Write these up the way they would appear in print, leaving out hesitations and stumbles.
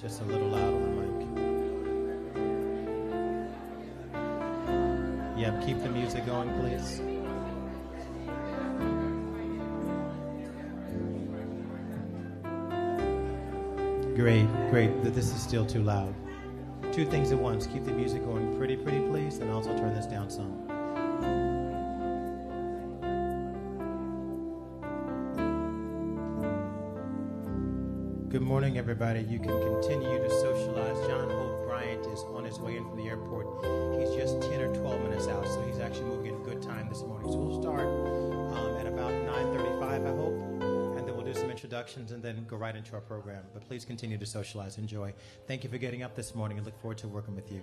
Just a little loud on the mic. Yep, keep the music going, please. Great, great. This is still too loud. Two things at once. Keep the music going pretty, please, and also turn this down some. Good morning, everybody. You can continue to socialize. John Hope Bryant is on his way in from the airport. He's just 10 or 12 minutes out, so he's actually moving in good time this morning. So we'll start at about 9:35, I hope, and then we'll do some introductions and then go right into our program. But please continue to socialize. Enjoy. Thank you for getting up this morning and look forward to working with you.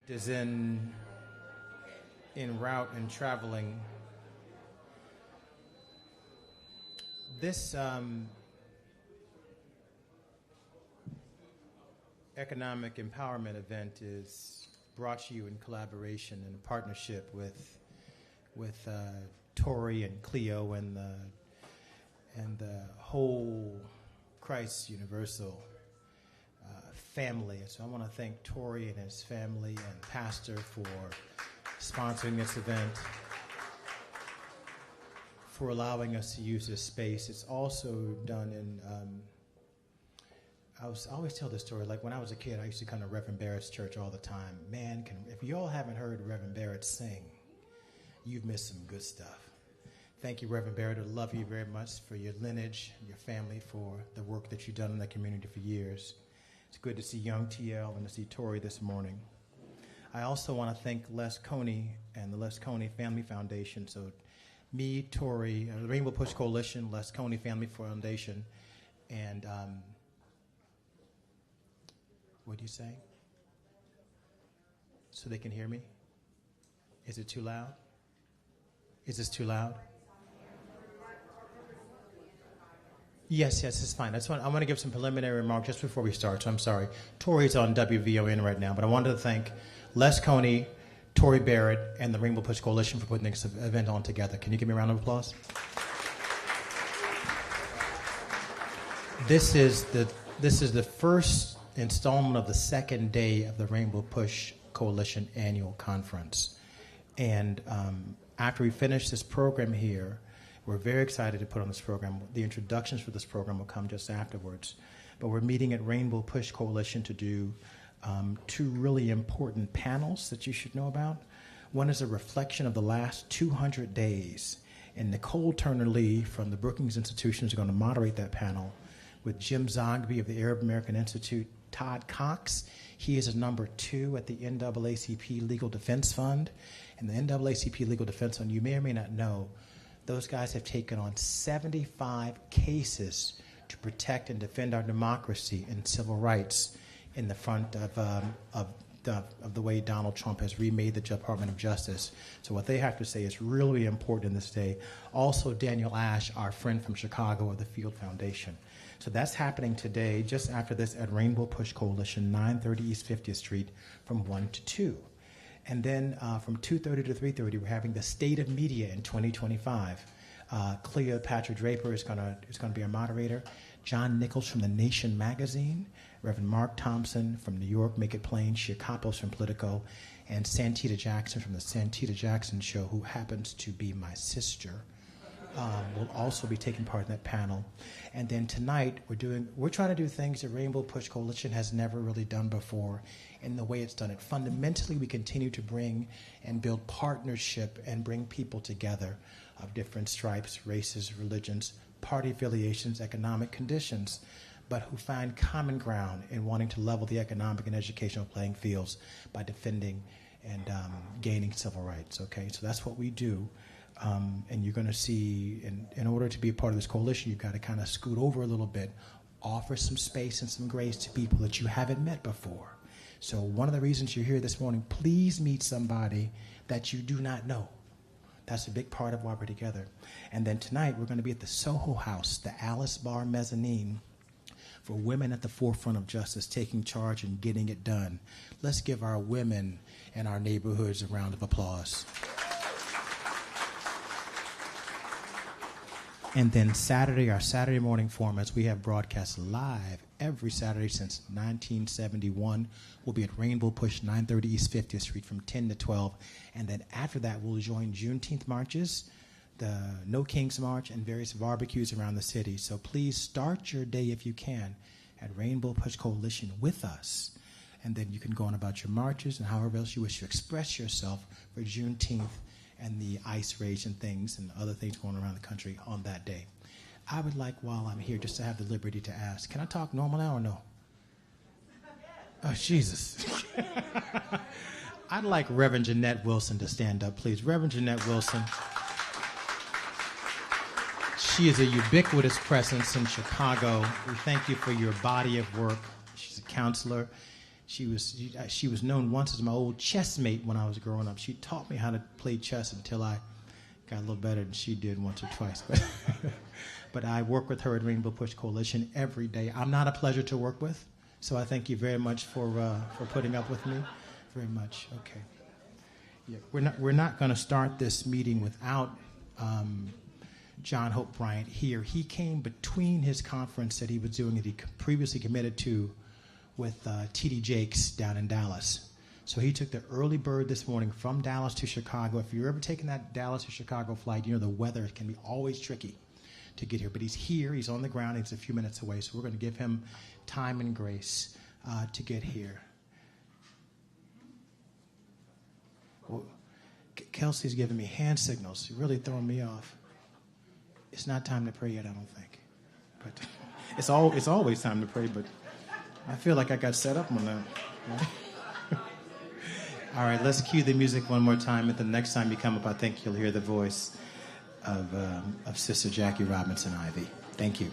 Is in route and traveling. This economic empowerment event is brought to you in collaboration and partnership with Tori and Cleo and the whole Christ Universal family. So I want to thank Tori and his family and Pastor for sponsoring this event, for allowing us to use this space. It's also done in, I always tell this story, like when I was a kid, I used to come to Reverend Barrett's church all the time. Man, if you all haven't heard Reverend Barrett sing, you've missed some good stuff. Thank you, Reverend Barrett. I love you very much for your lineage, your family, for the work that you've done in the community for years. It's good to see young TL and to see Tori this morning. I also want to thank Les Coney and the Les Coney Family Foundation. So me, Tori, the Rainbow Push Coalition, Les Coney Family Foundation, and what do you say? So they can hear me? Is it too loud? Is this too loud? Yes, it's fine. I want to give some preliminary remarks just before we start, so I'm sorry. Tori's on WVON right now, but I wanted to thank Les Coney, Tori Barrett, and the Rainbow Push Coalition for putting this event on together. Can you give me a round of applause? This is the first installment of the second day of the Rainbow Push Coalition annual conference. And after we finish this program here, we're very excited to put on this program. The introductions for this program will come just afterwards. But we're meeting at Rainbow Push Coalition to do two really important panels that you should know about. One is a reflection of the last 200 days. And Nicole Turner-Lee from the Brookings Institution is going to moderate that panel with Jim Zogby of the Arab American Institute, Todd Cox. He is a number 2 at the NAACP Legal Defense Fund. And the NAACP Legal Defense Fund, you may or may not know, those guys have taken on 75 cases to protect and defend our democracy and civil rights in the front of the way Donald Trump has remade the Department of Justice. So what they have to say is really important in this day. Also, Daniel Ash, our friend from Chicago of the Field Foundation. So that's happening today, just after this, at Rainbow Push Coalition, 930 East 50th Street, from 1 to 2. And then from 2:30 to 3:30, we're having the State of Media in 2025. Cleopatra Draper is going to be our moderator. John Nichols from The Nation magazine, Reverend Mark Thompson from New York, Make It Plain, Shia Kapos from Politico, and Santita Jackson from The Santita Jackson Show, who happens to be my sister, will also be taking part in that panel. And then tonight, we're trying to do things that Rainbow Push Coalition has never really done before in the way it's done it. Fundamentally, we continue to bring and build partnership and bring people together of different stripes, races, religions, party affiliations, economic conditions, but who find common ground in wanting to level the economic and educational playing fields by defending and gaining civil rights, okay? So that's what we do. And you're going to see, in order to be a part of this coalition, you've got to kind of scoot over a little bit, offer some space and some grace to people that you haven't met before. So one of the reasons you're here this morning, please meet somebody that you do not know. That's a big part of why we're together. And then tonight, we're going to be at the Soho House, the Alice Bar Mezzanine, for women at the forefront of justice, taking charge and getting it done. Let's give our women in our neighborhoods a round of applause. And then Saturday, our Saturday morning formats, we have broadcast live every Saturday since 1971. We'll be at Rainbow Push, 930 East 50th Street from 10 to 12. And then after that, we'll join Juneteenth marches, the No Kings March, and various barbecues around the city. So please start your day, if you can, at Rainbow Push Coalition with us. And then you can go on about your marches and however else you wish to express yourself for Juneteenth and the ice rage and things and other things going around the country on that day. I would like, while I'm here, just to have the liberty to ask, can I talk normal now or no? Oh, Jesus. I'd like Reverend Jeanette Wilson to stand up, please. Reverend Jeanette Wilson. She is a ubiquitous presence in Chicago. We thank you for your body of work. She's a counselor. She was known once as my old chess mate when I was growing up. She taught me how to play chess until I got a little better than she did once or twice. But I work with her at Rainbow Push Coalition every day. I'm not a pleasure to work with, so I thank you very much for putting up with me. Very much. Okay. Yeah, we're not going to start this meeting without John Hope Bryant here. He came between his conference that he was doing that he previously committed to with T.D. Jakes down in Dallas. So he took the early bird this morning from Dallas to Chicago. If you're ever taking that Dallas to Chicago flight, you know the weather can be always tricky to get here. But he's here. He's on the ground. He's a few minutes away. So we're going to give him time and grace to get here. Well, Kelsey's giving me hand signals. You're really throwing me off. It's not time to pray yet, I don't think. But it's always time to pray, but I feel like I got set up on that. All right, let's cue the music one more time. And the next time you come up, I think you'll hear the voice of Sister Jackie Robinson Ivy. Thank you.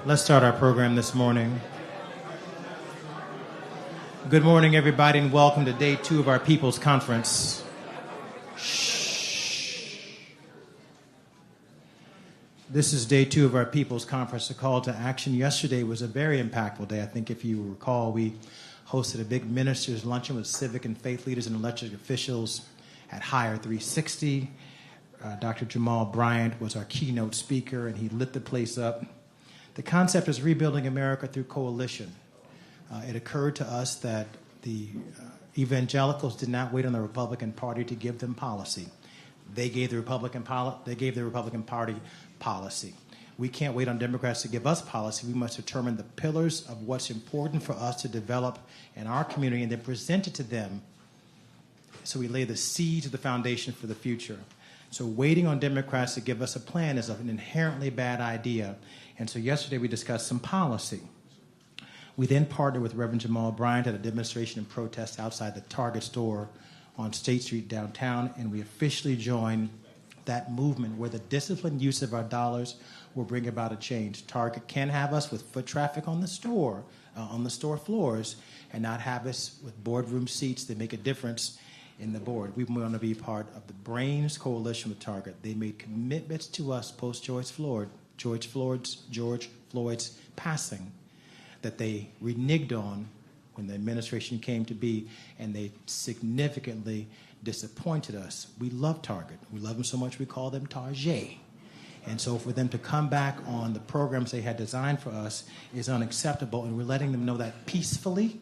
Let's start our program this morning. Good morning, everybody, and welcome to day 2 of our People's Conference. Shh. This is day 2 of our People's Conference, a call to action. Yesterday was a very impactful day. I think if you recall, we hosted a big ministers' luncheon with civic and faith leaders and elected officials at Higher 360. Dr. Jamal Bryant was our keynote speaker, and he lit the place up. The concept is rebuilding America through coalition. It occurred to us that the evangelicals did not wait on the Republican Party to give them policy. They gave the Republican Party policy. We can't wait on Democrats to give us policy. We must determine the pillars of what's important for us to develop in our community and then present it to them so we lay the seeds of the foundation for the future. So waiting on Democrats to give us a plan is an inherently bad idea. And so yesterday we discussed some policy. We then partnered with Reverend Jamal Bryant at a demonstration and protest outside the Target store on State Street downtown, and we officially joined that movement where the disciplined use of our dollars will bring about a change. Target can have us with foot traffic on the store floors, and not have us with boardroom seats that make a difference in the board. We want to be part of the Brains Coalition with Target. They made commitments to us post George Floyd's passing that they reneged on when the administration came to be, and they significantly disappointed us. We love Target. We love them so much we call them Target. And so for them to come back on the programs they had designed for us is unacceptable, and we're letting them know that peacefully,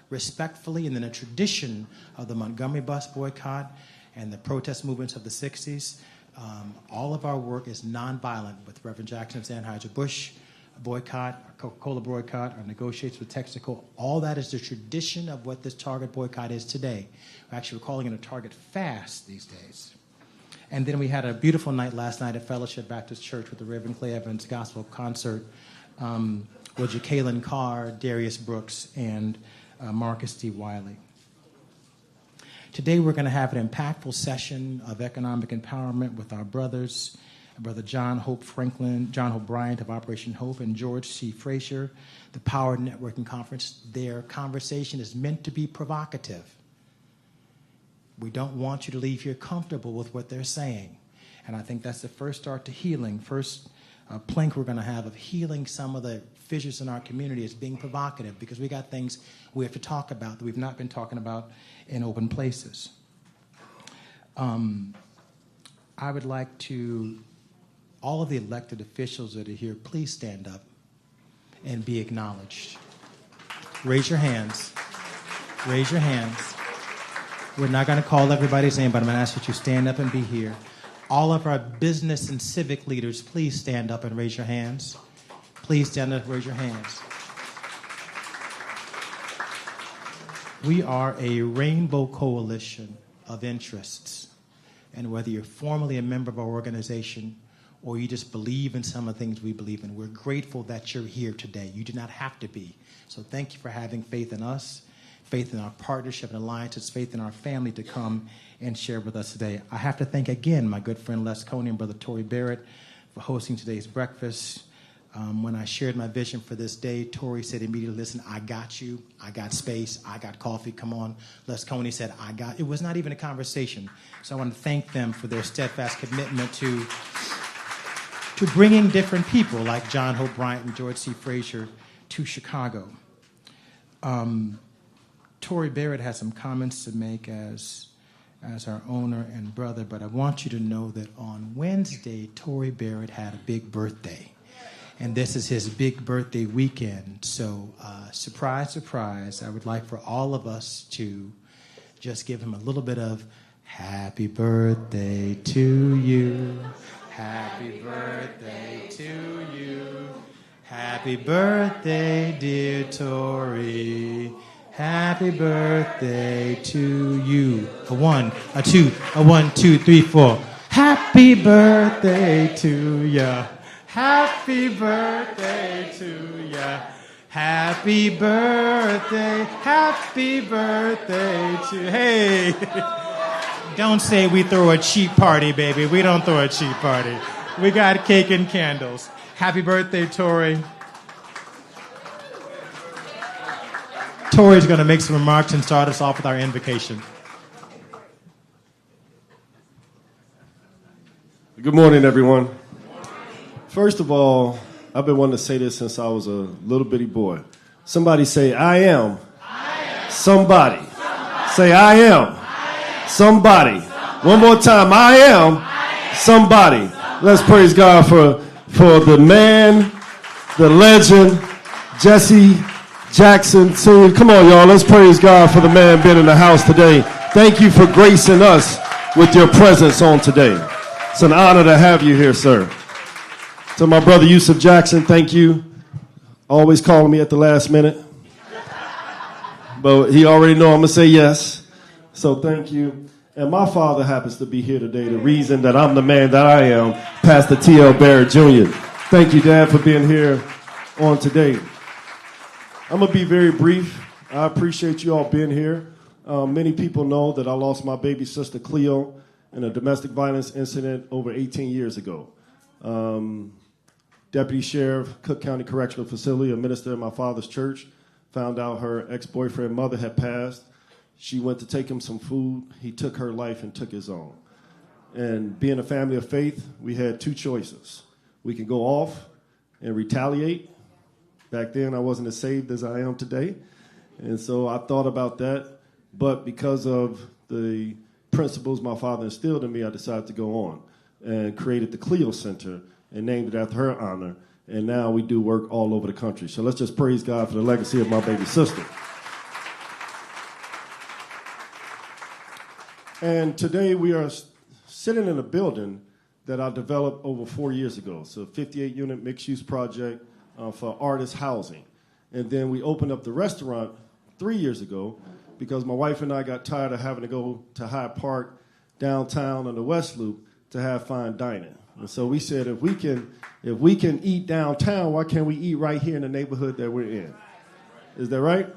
respectfully, and in a tradition of the Montgomery bus boycott and the protest movements of the 60s. All of our work is nonviolent with Reverend Jackson's Anheuser-Busch boycott, our Coca-Cola boycott, our negotiations with Texaco. All that is the tradition of what this Target boycott is today. We're calling it a Target fast these days. And then we had a beautiful night last night at Fellowship Baptist Church with the Reverend Clay Evans Gospel Concert with Jacqueline Carr, Darius Brooks, and Marcus D. Wiley. Today we're going to have an impactful session of economic empowerment with our brothers, Brother John Hope Bryant of Operation Hope, and George C. Fraser, the Power Networking Conference. Their conversation is meant to be provocative. We don't want you to leave here comfortable with what they're saying. And I think that's the first start to healing. First plank we're going to have of healing some of the fissures in our community is being provocative, because we got things we have to talk about that we've not been talking about in open places. I would like to, all of the elected officials that are here, please stand up and be acknowledged. Raise your hands. Raise your hands. We're not going to call everybody's name, but I'm going to ask that you stand up and be here. All of our business and civic leaders, please stand up and raise your hands. Please stand up and raise your hands. We are a rainbow coalition of interests. And whether you're formally a member of our organization or you just believe in some of the things we believe in, we're grateful that you're here today. You do not have to be. So thank you for having faith in us, faith in our partnership and alliances, faith in our family to come and share with us today. I have to thank again my good friend Les Coney and Brother Tory Barrett for hosting today's breakfast. When I shared my vision for this day, Tory said immediately, listen, I got you. I got space. I got coffee. Come on. Les Coney said, it was not even a conversation. So I want to thank them for their steadfast commitment to bringing different people like John Hope Bryant and George C. Fraser to Chicago. Tory Barrett has some comments to make as our owner and brother, but I want you to know that on Wednesday, Tory Barrett had a big birthday. And this is his big birthday weekend. So, surprise, surprise, I would like for all of us to just give him a little bit of happy birthday to you. Happy birthday to you. Happy birthday, dear Tory. Happy birthday to you. A 1, a 2, a 1, 2, 3, 4. Happy birthday to ya. Happy birthday to ya. Happy birthday to, hey. Don't say we throw a cheap party, baby. We don't throw a cheap party. We got cake and candles. Happy birthday, Tory. Tori's going to make some remarks and start us off with our invocation. Good morning, everyone. First of all, I've been wanting to say this since I was a little bitty boy. Somebody say, I am. Somebody. Say, I am. Somebody. One more time, I am. Somebody. Let's praise God for the man, the legend, Jesse Jackson. Come on, y'all. Let's praise God for the man being in the house today. Thank you for gracing us with your presence on today. It's an honor to have you here, sir. To my brother Yusuf Jackson, thank you. Always calling me at the last minute. But he already know I'm going to say yes. So thank you. And my father happens to be here today, the reason that I'm the man that I am, Pastor T.L. Barrett Jr. Thank you, Dad, for being here on today. I'm going to be very brief. I appreciate you all being here. Many people know that I lost my baby sister, Cleo, in a domestic violence incident over 18 years ago. Deputy Sheriff, Cook County Correctional Facility, a minister in my father's church, found out her ex-boyfriend mother had passed. She went to take him some food. He took her life and took his own. And being a family of faith, we had two choices. We can go off and retaliate. Back then, I wasn't as saved as I am today. And so I thought about that. But because of the principles my father instilled in me, I decided to go on and created the Cleo Center and named it after her honor. And now we do work all over the country. So let's just praise God for the legacy of my baby sister. And today we are sitting in a building that I developed over 4 years ago. It's a 58-unit mixed-use project for artist housing. And then we opened up the restaurant 3 years ago because my wife and I got tired of having to go to Hyde Park downtown on the West Loop to have fine dining. And so we said, if we can eat downtown, why can't we eat right here in the neighborhood that we're in? Is that right?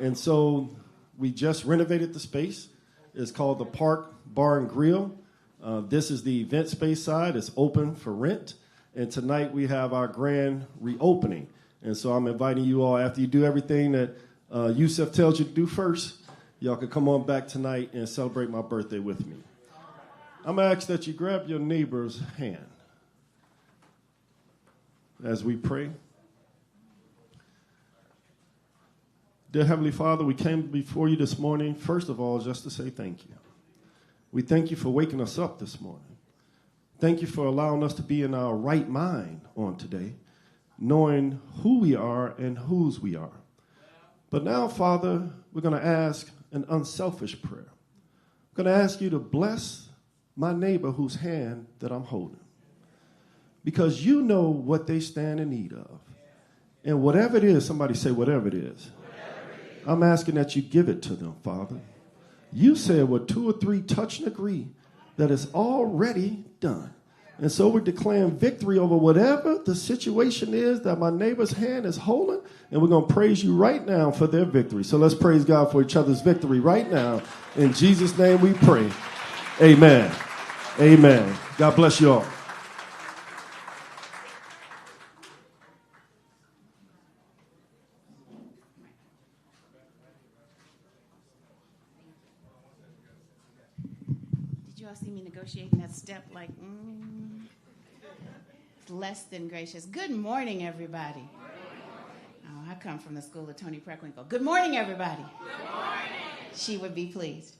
And so we just renovated the space. It's called the Park Bar and Grill. This is the event space side. It's open for rent. And tonight we have our grand reopening. And so I'm inviting you all, after you do everything that Yusuf tells you to do first, y'all can come on back tonight and celebrate my birthday with me. I'm going to ask that you grab your neighbor's hand as we pray. Dear Heavenly Father, we came before you this morning, first of all, just to say thank you. We thank you for waking us up this morning. Thank you for allowing us to be in our right mind on today, knowing who we are and whose we are. But now, Father, we're going to ask an unselfish prayer. I'm going to ask you to bless my neighbor whose hand that I'm holding, because you know what they stand in need of. And whatever it is, somebody say whatever it is. I'm asking that you give it to them, Father. You said, where 2 or 3 touch and agree, that it's already done. And so we're declaring victory over whatever the situation is that my neighbor's hand is holding, and we're going to praise you right now for their victory. So let's praise God for each other's victory right now. In Jesus' name we pray. Amen. Amen. God bless you all. Did you all see me negotiating that step like, less than gracious? Good morning, everybody. Oh, I come from the school of Tony Preckwinkle. Good morning, everybody. Good morning. She would be pleased.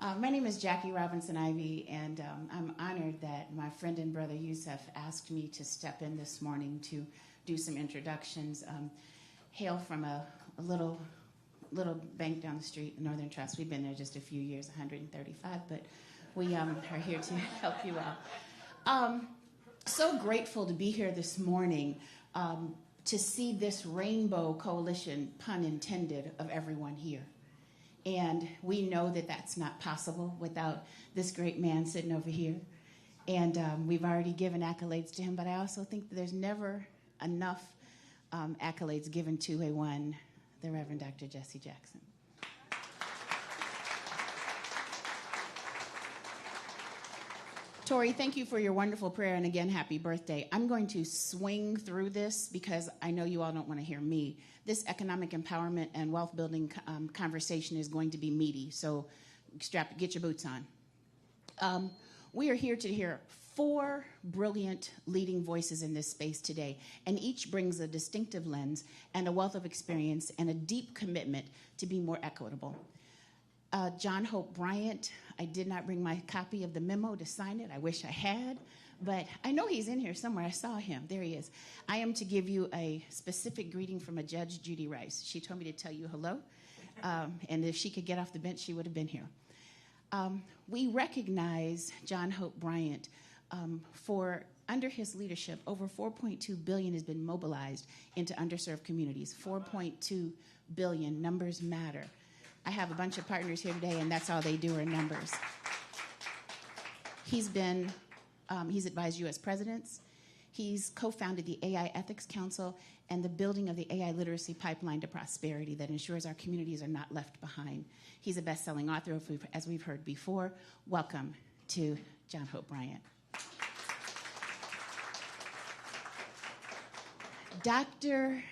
My name is Jackie Robinson Ivy, and I'm honored that my friend and brother Yusuf asked me to step in this morning to do some introductions. Hail from a little bank down the street, Northern Trust. We've been there just a few years, 135, but we are here to help you out. So grateful to be here this morning to see this rainbow coalition, pun intended, of everyone here. And we know that that's not possible without this great man sitting over here. And we've already given accolades to him, but I also think that there's never enough accolades given to the Reverend Dr. Jesse Jackson. Tori, thank you for your wonderful prayer, and again, happy birthday. I'm going to swing through this because I know you all don't want to hear me. This economic empowerment and wealth building conversation is going to be meaty, so get your boots on. We are here to hear 4 brilliant leading voices in this space today, and each brings a distinctive lens and a wealth of experience and a deep commitment to be more equitable. John Hope Bryant, I did not bring my copy of the memo to sign it. I wish I had, but I know he's in here somewhere. I saw him. There he is. I am to give you a specific greeting from a Judge Judy Rice. She told me to tell you hello, and if she could get off the bench, she would have been here. We recognize John Hope Bryant for, under his leadership, over $4.2 billion has been mobilized into underserved communities. $4.2 billion, numbers matter. I have a bunch of partners here today, and that's all they do are numbers. He's advised U.S. presidents. He's co-founded the AI Ethics Council and the building of the AI Literacy Pipeline to Prosperity that ensures our communities are not left behind. He's a best-selling author, as we've heard before. Welcome to John Hope Bryant. Dr.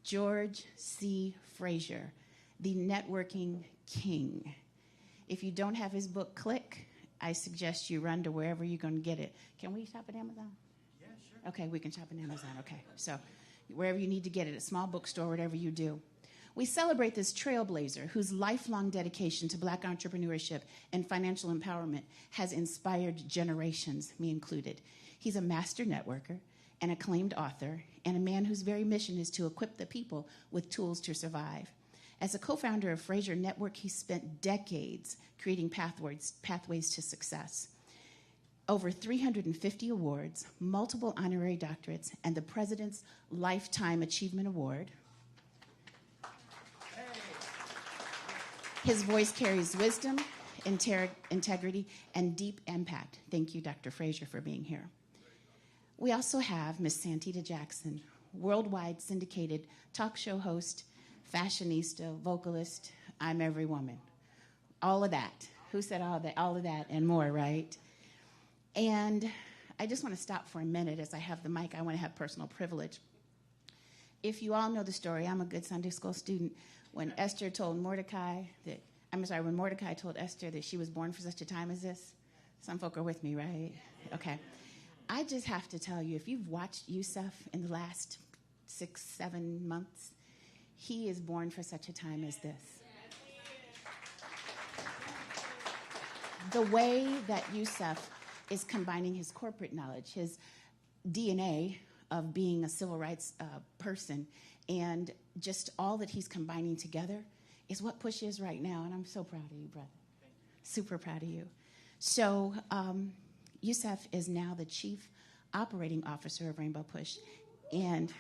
George C. Fraser, the networking king. If you don't have his book, Click, I suggest you run to wherever you're going to get it. Can we shop at Amazon? Yeah, sure. Okay, we can shop at Amazon. Okay, so wherever you need to get it, a small bookstore, whatever you do. We celebrate this trailblazer whose lifelong dedication to Black entrepreneurship and financial empowerment has inspired generations, me included. He's a master networker, an acclaimed author, and a man whose very mission is to equip the people with tools to survive. As a co-founder of Fraser Network, he spent decades creating pathways to success. Over 350 awards, multiple honorary doctorates, and the President's Lifetime Achievement Award. His voice carries wisdom, integrity, and deep impact. Thank you, Dr. Fraser, for being here. We also have Miss Santita Jackson, worldwide syndicated talk show host, fashionista, vocalist, I'm every woman. All of that. Who said all that? All of that and more, right? And I just want to stop for a minute as I have the mic. I want to have personal privilege. If you all know the story, I'm a good Sunday school student. When Mordecai told Esther that she was born for such a time as this, some folk are with me, right? Okay. I just have to tell you, if you've watched Yusuf in the last 6-7 months, he is born for such a time as this. The way that Yusuf is combining his corporate knowledge, his DNA of being a civil rights person, and just all that he's combining together is what Push is right now. And I'm so proud of you, brother. Super proud of you. So Yusuf is now the Chief Operating Officer of Rainbow Push. And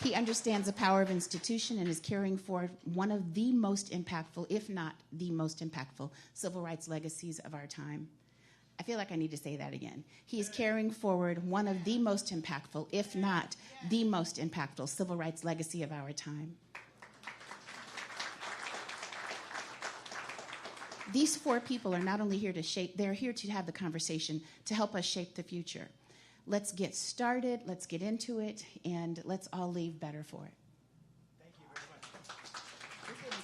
he understands the power of institution and is carrying forward one of the most impactful, if not the most impactful, civil rights legacies of our time. I feel like I need to say that again. He is carrying forward one of the most impactful, if not the most impactful, civil rights legacy of our time. These 4 people are not only here to shape, they're here to have the conversation to help us shape the future. Let's get started, let's get into it, and let's all leave better for it. Thank you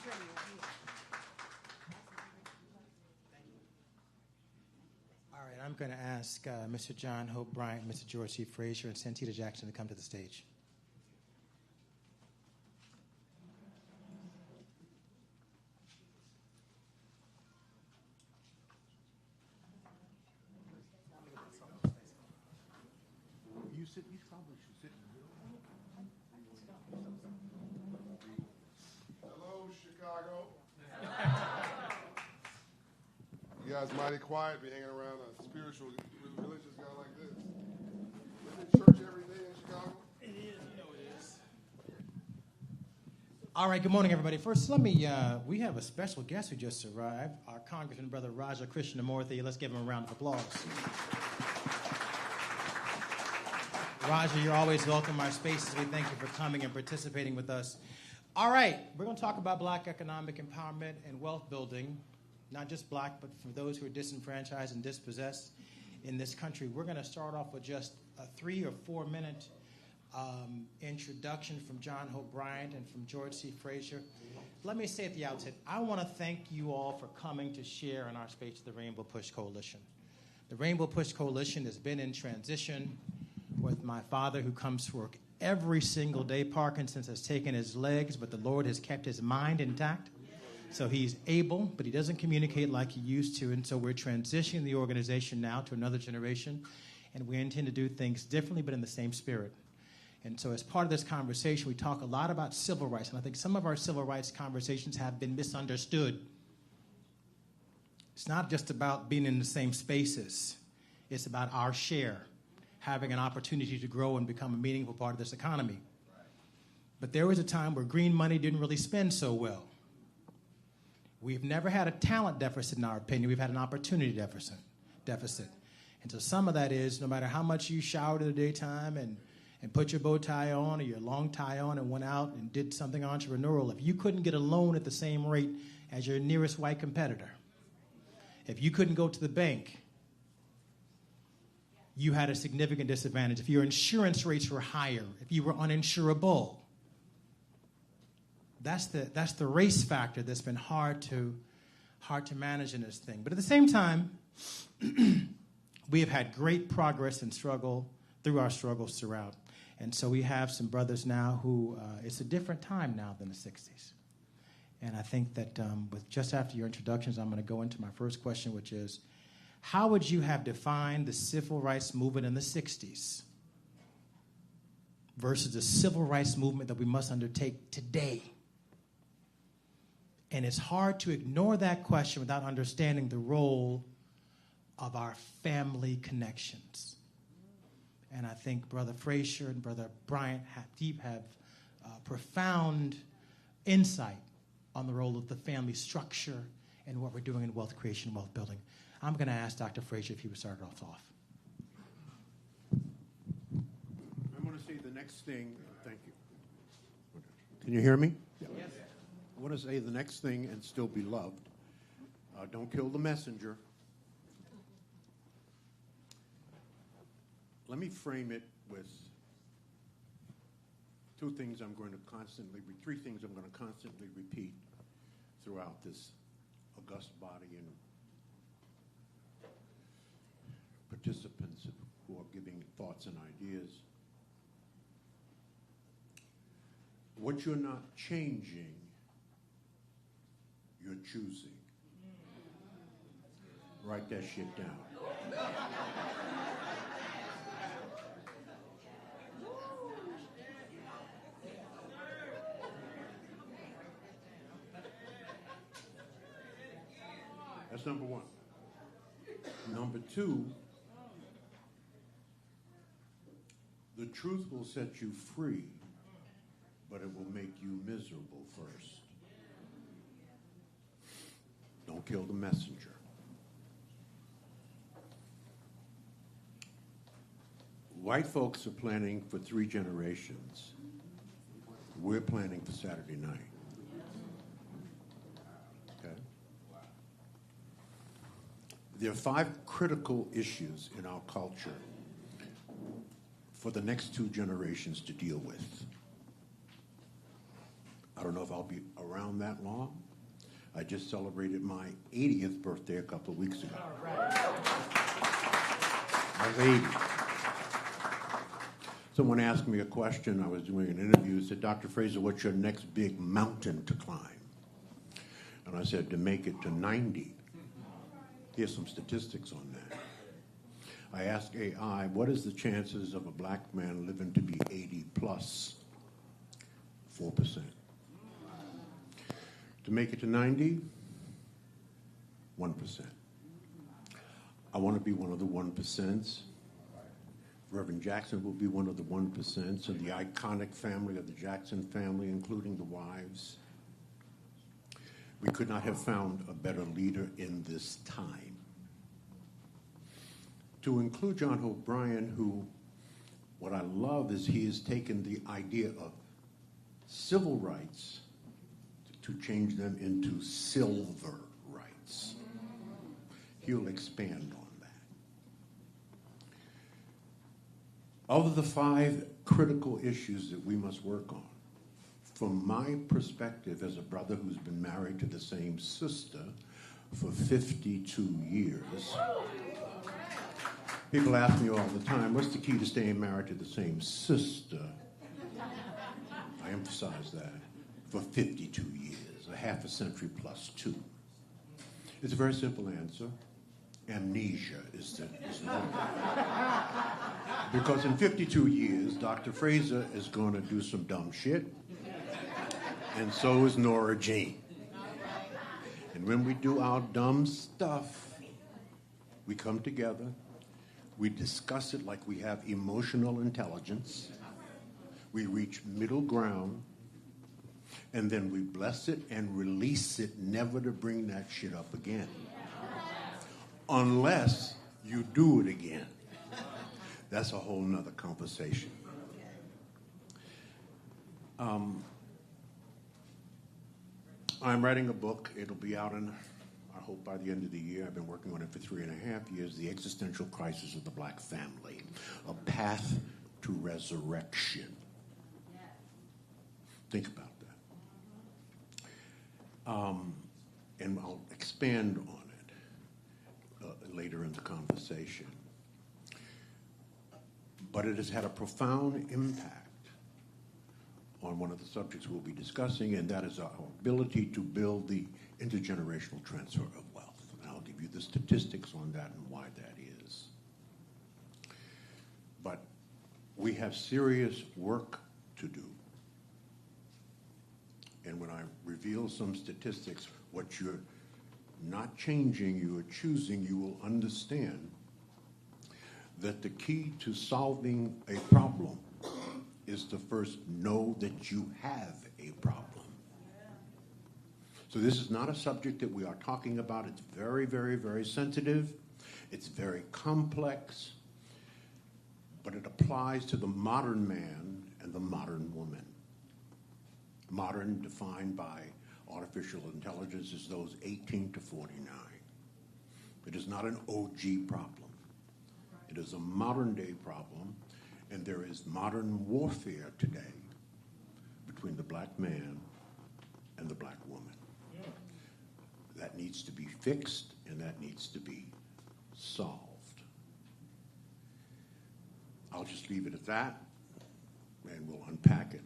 very much. All right, I'm going to ask Mr. John Hope Bryant, Mr. George C. Fraser, and Santita Jackson to come to the stage. You probably should sit in the middle. Hello, Chicago. You guys mighty quiet, be hanging around a spiritual, religious guy like this. Isn't it church every day in Chicago? It is, you know it is. All right, good morning, everybody. First, we have a special guest who just arrived, our Congressman, Brother Raja Krishnamurthy. Let's give him a round of applause. Raja, you're always welcome in our spaces. We thank you for coming and participating with us. All right, we're going to talk about Black economic empowerment and wealth building. not just black, but for those who are disenfranchised and dispossessed in this country. We're going to start off with just a 3 or 4 minute introduction from John Hope Bryant and from George C. Fraser. Let me say at the outset, I want to thank you all for coming to share in our space of the Rainbow Push Coalition. The Rainbow Push Coalition has been in transition with my father, who comes to work every single day. Parkinson's has taken his legs, but the Lord has kept his mind intact. So he's able, but he doesn't communicate like he used to. And so we're transitioning the organization now to another generation. And we intend to do things differently, but in the same spirit. And so as part of this conversation, we talk a lot about civil rights. And I think some of our civil rights conversations have been misunderstood. It's not just about being in the same spaces. It's about our share, having an opportunity to grow and become a meaningful part of this economy. But there was a time where green money didn't really spend so well. We've never had a talent deficit, in our opinion. We've had an opportunity deficit. And so some of that is, no matter how much you showered in the daytime and put your bow tie on or your long tie on and went out and did something entrepreneurial, if you couldn't get a loan at the same rate as your nearest white competitor, if you couldn't go to the bank, you had a significant disadvantage. If your insurance rates were higher, if you were uninsurable, that's the race factor that's been hard to manage in this thing. But at the same time, we have had great progress and struggle through our struggles throughout. And so we have some brothers now who, it's a different time now than the 60s. And I think that with just after your introductions, I'm going to go into my first question, which is, how would you have defined the civil rights movement in the 60s versus the civil rights movement that we must undertake today? And it's hard to ignore that question without understanding the role of our family connections. And I think Brother Fraser and Brother Bryant have profound insight on the role of the family structure and what we're doing in wealth creation, wealth building. I'm going to ask Dr. Fraser if he would start us off. I'm going to say the next thing. Thank you. Can you hear me? Yes. I want to say the next thing and still be loved. Don't kill the messenger. Let me frame it with three things I'm going to constantly repeat throughout this august body and participants who are giving thoughts and ideas. What you're not changing, you're choosing. Write that shit down. That's number one. Number two, the truth will set you free, but it will make you miserable first. Don't kill the messenger. White folks are planning for 3 generations. We're planning for Saturday night. Okay? There are 5 critical issues in our culture for the next 2 generations to deal with. I don't know if I'll be around that long. I just celebrated my 80th birthday a couple of weeks ago. I was 80. Someone asked me a question. I was doing an interview. Said, Dr. Fraser, what's your next big mountain to climb? And I said, to make it to 90. Here's some statistics on that. I asked AI, what is the chances of a black man living to be 80 plus? 4%. To make it to 90, 1%. I want to be one of the 1%. Reverend Jackson will be one of the 1%. So the iconic family of the Jackson family, including the wives. We could not have found a better leader in this time. To include John Hope Bryant, who, what I love is he has taken the idea of civil rights to change them into silver rights. he'll expand on that. Of the 5 critical issues that we must work on, from my perspective as a brother who's been married to the same sister for 52 years, people ask me all the time, what's the key to staying married to the same sister? I emphasize that, for 52 years, a half a century plus 2. It's a very simple answer. Amnesia is the one. Because in 52 years, Dr. Fraser is going to do some dumb shit, and so is Nora Jean. And when we do our dumb stuff, we come together, we discuss it like we have emotional intelligence, we reach middle ground, and then we bless it and release it, never to bring that shit up again. Unless you do it again. That's a whole nother conversation. I'm writing a book. It'll be out in, I hope, by the end of the year. I've been working on it for 3.5 years. The Existential Crisis of the Black Family, A Path to Resurrection. Think about that. And I'll expand on it later in the conversation. But it has had a profound impact on one of the subjects we'll be discussing, and that is our ability to build the intergenerational transfer of wealth. And I'll give you the statistics on that and why that is. But we have serious work to do. And when I reveal some statistics, what you're not changing, you are choosing, you will understand that the key to solving a problem is to first know that you have a problem. So this is not a subject that we are talking about. It's very, very, very sensitive. It's very complex. But it applies to the modern man and the modern woman. Modern defined by artificial intelligence is those 18 to 49. It is not an OG problem. It is a modern day problem, and there is modern warfare today between the black man and the black woman. That needs to be fixed, and that needs to be solved. I'll just leave it at that, and we'll unpack it.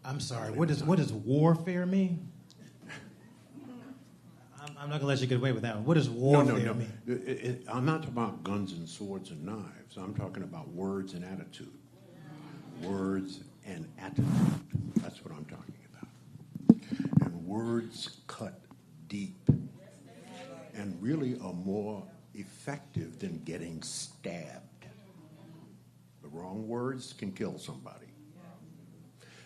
I'm sorry, what does warfare mean? I'm not going to let you get away with that one. What does warfare mean? I'm not talking about guns and swords and knives. I'm talking about words and attitude. Words and attitude. That's what I'm talking about. And words cut deep and really are more effective than getting stabbed. The wrong words can kill somebody,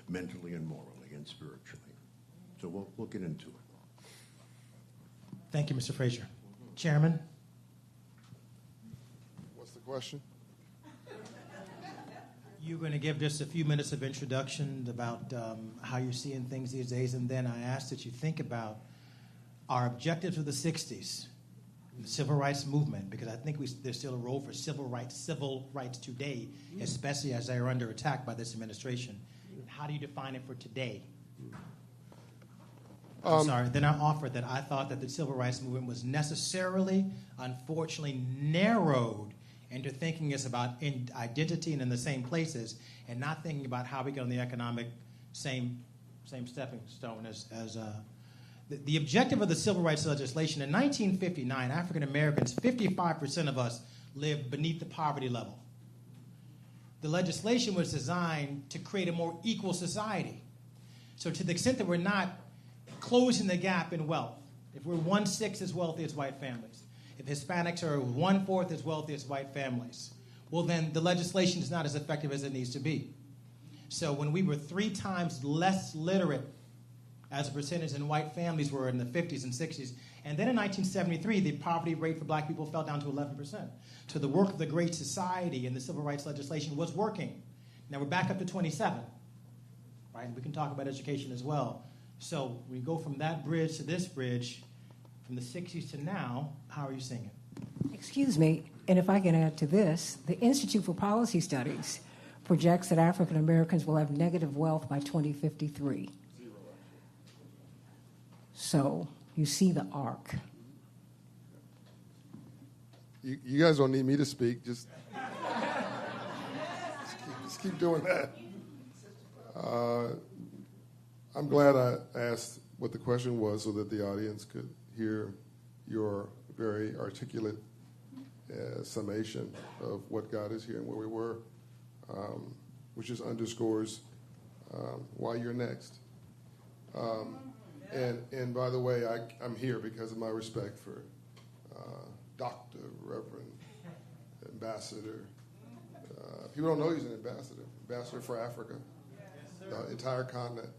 mentally and morally and spiritually. So we'll get into it. Thank you, Mr. Fraser. Chairman? What's the question? You're going to give just a few minutes of introduction about how you're seeing things these days, and then I ask that you think about our objectives of the 60s, the civil rights movement, because I think there's still a role for civil rights today, especially as they are under attack by this administration. How do you define it for today? I'm sorry. Then I offered that I thought that the civil rights movement was necessarily, unfortunately, narrowed into thinking it's about identity and in the same places, and not thinking about how we get on the economic same stepping stone as the objective of the civil rights legislation. In 1959, African Americans, 55% of us lived beneath the poverty level. The legislation was designed to create a more equal society. So to the extent that we're not closing the gap in wealth, if we're 1/6 as wealthy as white families, if Hispanics are 1/4 as wealthy as white families, well then the legislation is not as effective as it needs to be. So when we were 3 times less literate as a percentage than white families were in the 50s and 60s, and then in 1973 the poverty rate for black people fell down to 11%. So the work of the Great Society and the civil rights legislation was working. Now we're back up to 27, right? We can talk about education as well. So we go from that bridge to this bridge, from the 60s to now. How are you seeing it? Excuse me, and if I can add to this, the Institute for Policy Studies projects that African Americans will have negative wealth by 2053. So you see the arc. You guys don't need me to speak. Just keep doing that. I'm glad I asked what the question was so that the audience could hear your very articulate summation of what God is here and where we were, which just underscores why you're next. And by the way, I'm here because of my respect for Doctor, Reverend, Ambassador. People don't know he's an ambassador for Africa, the entire continent.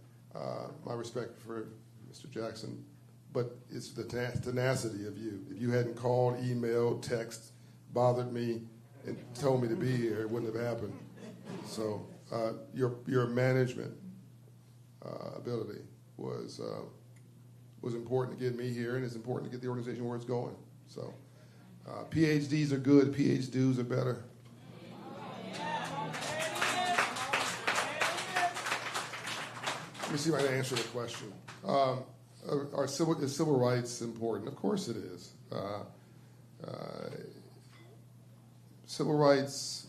My respect for Mr. Jackson, but it's the tenacity of you. If you hadn't called, emailed, text, bothered me, and told me to be here, it wouldn't have happened. So your management ability was important to get me here, and it's important to get the organization where it's going. So PhDs are good, PhDs are better. Let me see if I can answer the question. Is civil rights important? Of course it is. Civil rights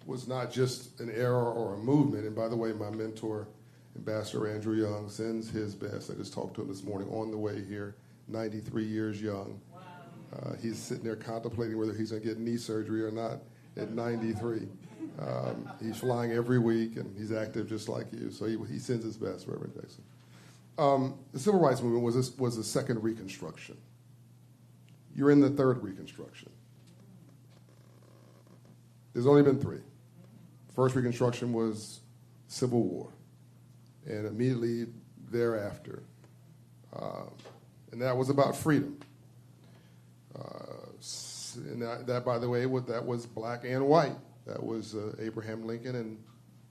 was not just an era or a movement. And by the way, my mentor, Ambassador Andrew Young, sends his best. I just talked to him this morning on the way here, 93 years young. He's sitting there contemplating whether he's going to get knee surgery or not at 93. He's flying every week, and he's active just like you. So he sends his best, Reverend Jackson. The Civil Rights Movement was a second Reconstruction. You're in the third Reconstruction. There's only been three. First Reconstruction was Civil War, and immediately thereafter, and that was about freedom. And that, by the way, that was black and white. That was Abraham Lincoln, and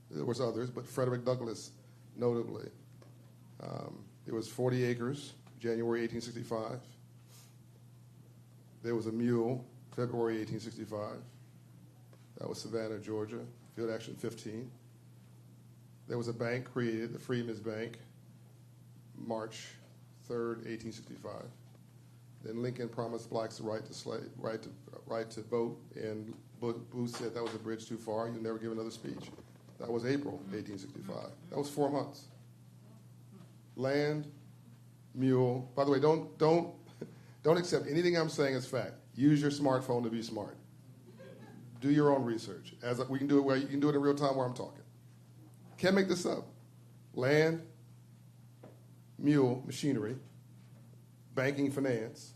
there was others, but Frederick Douglass, notably. It was 40 acres, January 1865. There was a mule, February 1865. That was Savannah, Georgia, Field Action 15. There was a bank created, the Freedmen's Bank, March 3rd, 1865. Then Lincoln promised blacks the right to vote, and Booth said that was a bridge too far. You'll never give another speech. That was April 1865. That was 4 months. Land, mule. By the way, don't accept anything I'm saying as fact. Use your smartphone to be smart. Do your own research. We can do it where you can do it in real time where I'm talking. Can't make this up. Land, mule, machinery, banking, finance,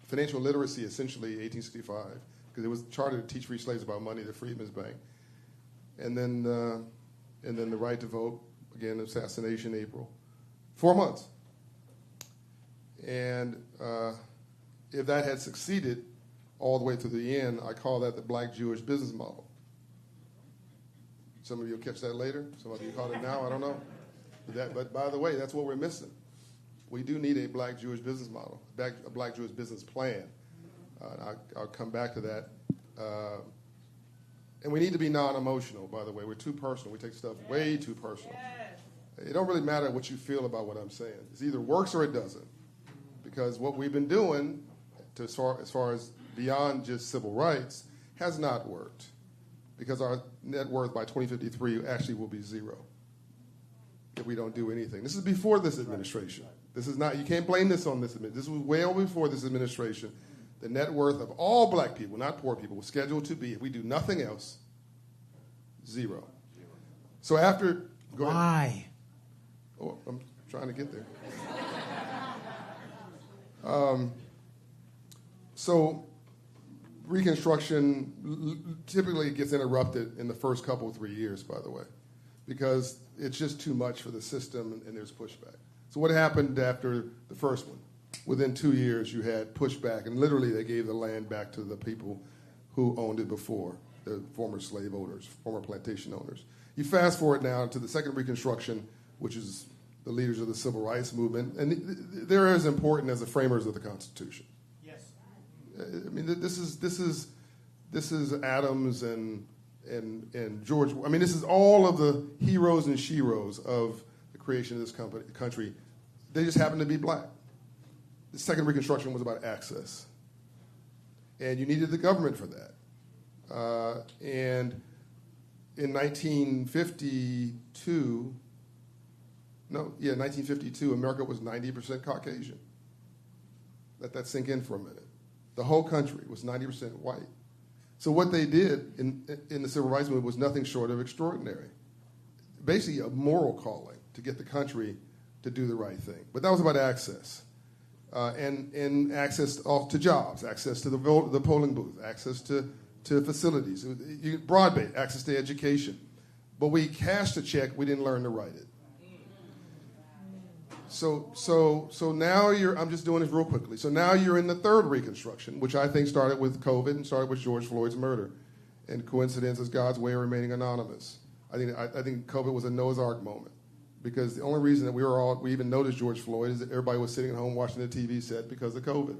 financial literacy, essentially 1865, because it was chartered to teach free slaves about money, the Freedmen's Bank, and then the right to vote, again, assassination, April, 4 months. And if that had succeeded all the way to the end, I call that the black Jewish business model. Some of you will catch that later. Some of you caught it now. I don't know. But by the way, that's what we're missing. We do need a black Jewish business model, a black Jewish business plan. I'll come back to that. And we need to be non-emotional, by the way. We're too personal. We take stuff way too personal. It don't really matter what you feel about what I'm saying. It either works or it doesn't. Because what we've been doing, as far as beyond just civil rights, has not worked. Because our net worth by 2053 actually will be zero if we don't do anything. This is before this administration. This is not, you can't blame this on this administration. This was well before this administration. The net worth of all black people, not poor people, was scheduled to be, if we do nothing else, zero. So after... Why? Oh, I'm trying to get there. So Reconstruction typically gets interrupted in the first couple of 3 years, by the way, because it's just too much for the system and there's pushback. So what happened after the first one? Within 2 years, you had pushback, and literally they gave the land back to the people who owned it before, the former slave owners, former plantation owners. You fast forward now to the second Reconstruction, which is the leaders of the Civil Rights Movement, and they're as important as the framers of the Constitution. Yes. I mean, this is Adams and George. I mean, this is all of the heroes and sheroes of the creation of this country. They just happen to be black. The second Reconstruction was about access, and you needed the government for that. And in 1952, America was 90% Caucasian. Let that sink in for a minute. The whole country was 90% white. So what they did in the Civil Rights Movement was nothing short of extraordinary. Basically a moral calling to get the country to do the right thing. But that was about access. And access to jobs, access to the polling booth, access to facilities, broadband, access to education. But we cashed a check, we didn't learn to write it. So now I'm just doing this real quickly. So now you're in the third Reconstruction, which I think started with COVID and started with George Floyd's murder. And coincidence is God's way of remaining anonymous. I think COVID was a Noah's Ark moment, because the only reason that we even noticed George Floyd is that everybody was sitting at home watching the TV set because of COVID.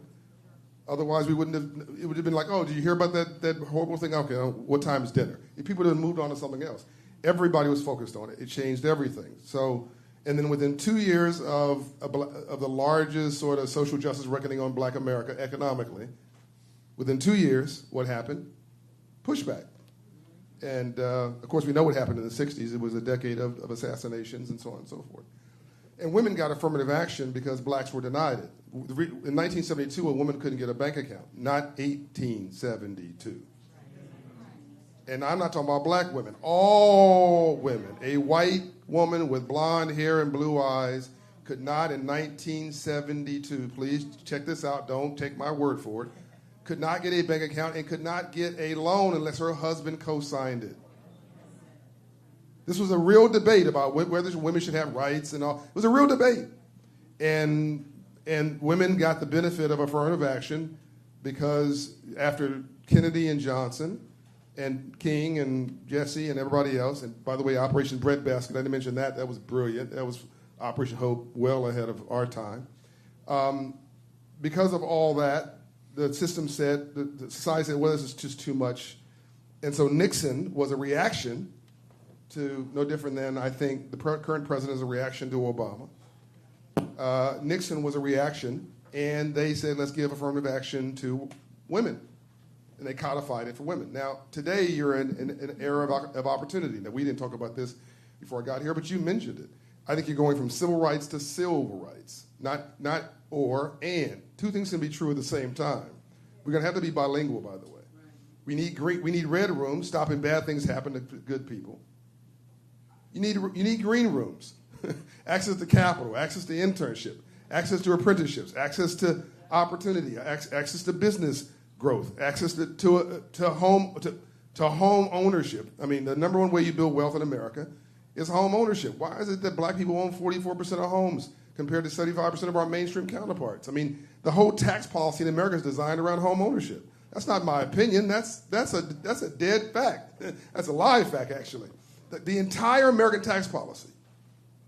Otherwise, it would have been like, oh, did you hear about that horrible thing? Okay, what time is dinner? If people would have moved on to something else. Everybody was focused on it. It changed everything. So, and then within 2 years of the largest sort of social justice reckoning on black America economically, within 2 years, what happened? Pushback. And, of course, we know what happened in the 60s. It was a decade of assassinations and so on and so forth. And women got affirmative action because blacks were denied it. In 1972, a woman couldn't get a bank account, not 1872. And I'm not talking about black women. All women. A white woman with blonde hair and blue eyes could not in 1972, please check this out, don't take my word for it, could not get a bank account and could not get a loan unless her husband co-signed it. This was a real debate about whether women should have rights and all. It was a real debate. And women got the benefit of affirmative action because after Kennedy and Johnson and King and Jesse and everybody else, and by the way, Operation Breadbasket, I didn't mention that. That was brilliant. That was Operation Hope, well ahead of our time. Because of all that, the system said, the society said, well, this is just too much. And so Nixon was a reaction to, no different than, I think, the current president is a reaction to Obama. Nixon was a reaction, and they said, let's give affirmative action to women. And they codified it for women. Now, today you're in an era of opportunity. Now, we didn't talk about this before I got here, but you mentioned it. I think you're going from civil rights to civil rights, not or, and. Two things can be true at the same time. We're going to have to be bilingual, by the way. We need red rooms, stopping bad things happen to good people. You need green rooms, access to capital, access to internship, access to apprenticeships, access to opportunity, access to business growth, access to home ownership. I mean, the number one way you build wealth in America is home ownership. Why is it that black people own 44% of homes compared to 75% of our mainstream counterparts? I mean, the whole tax policy in America is designed around home ownership. That's not my opinion. That's a dead fact. That's a live fact, actually. The entire American tax policy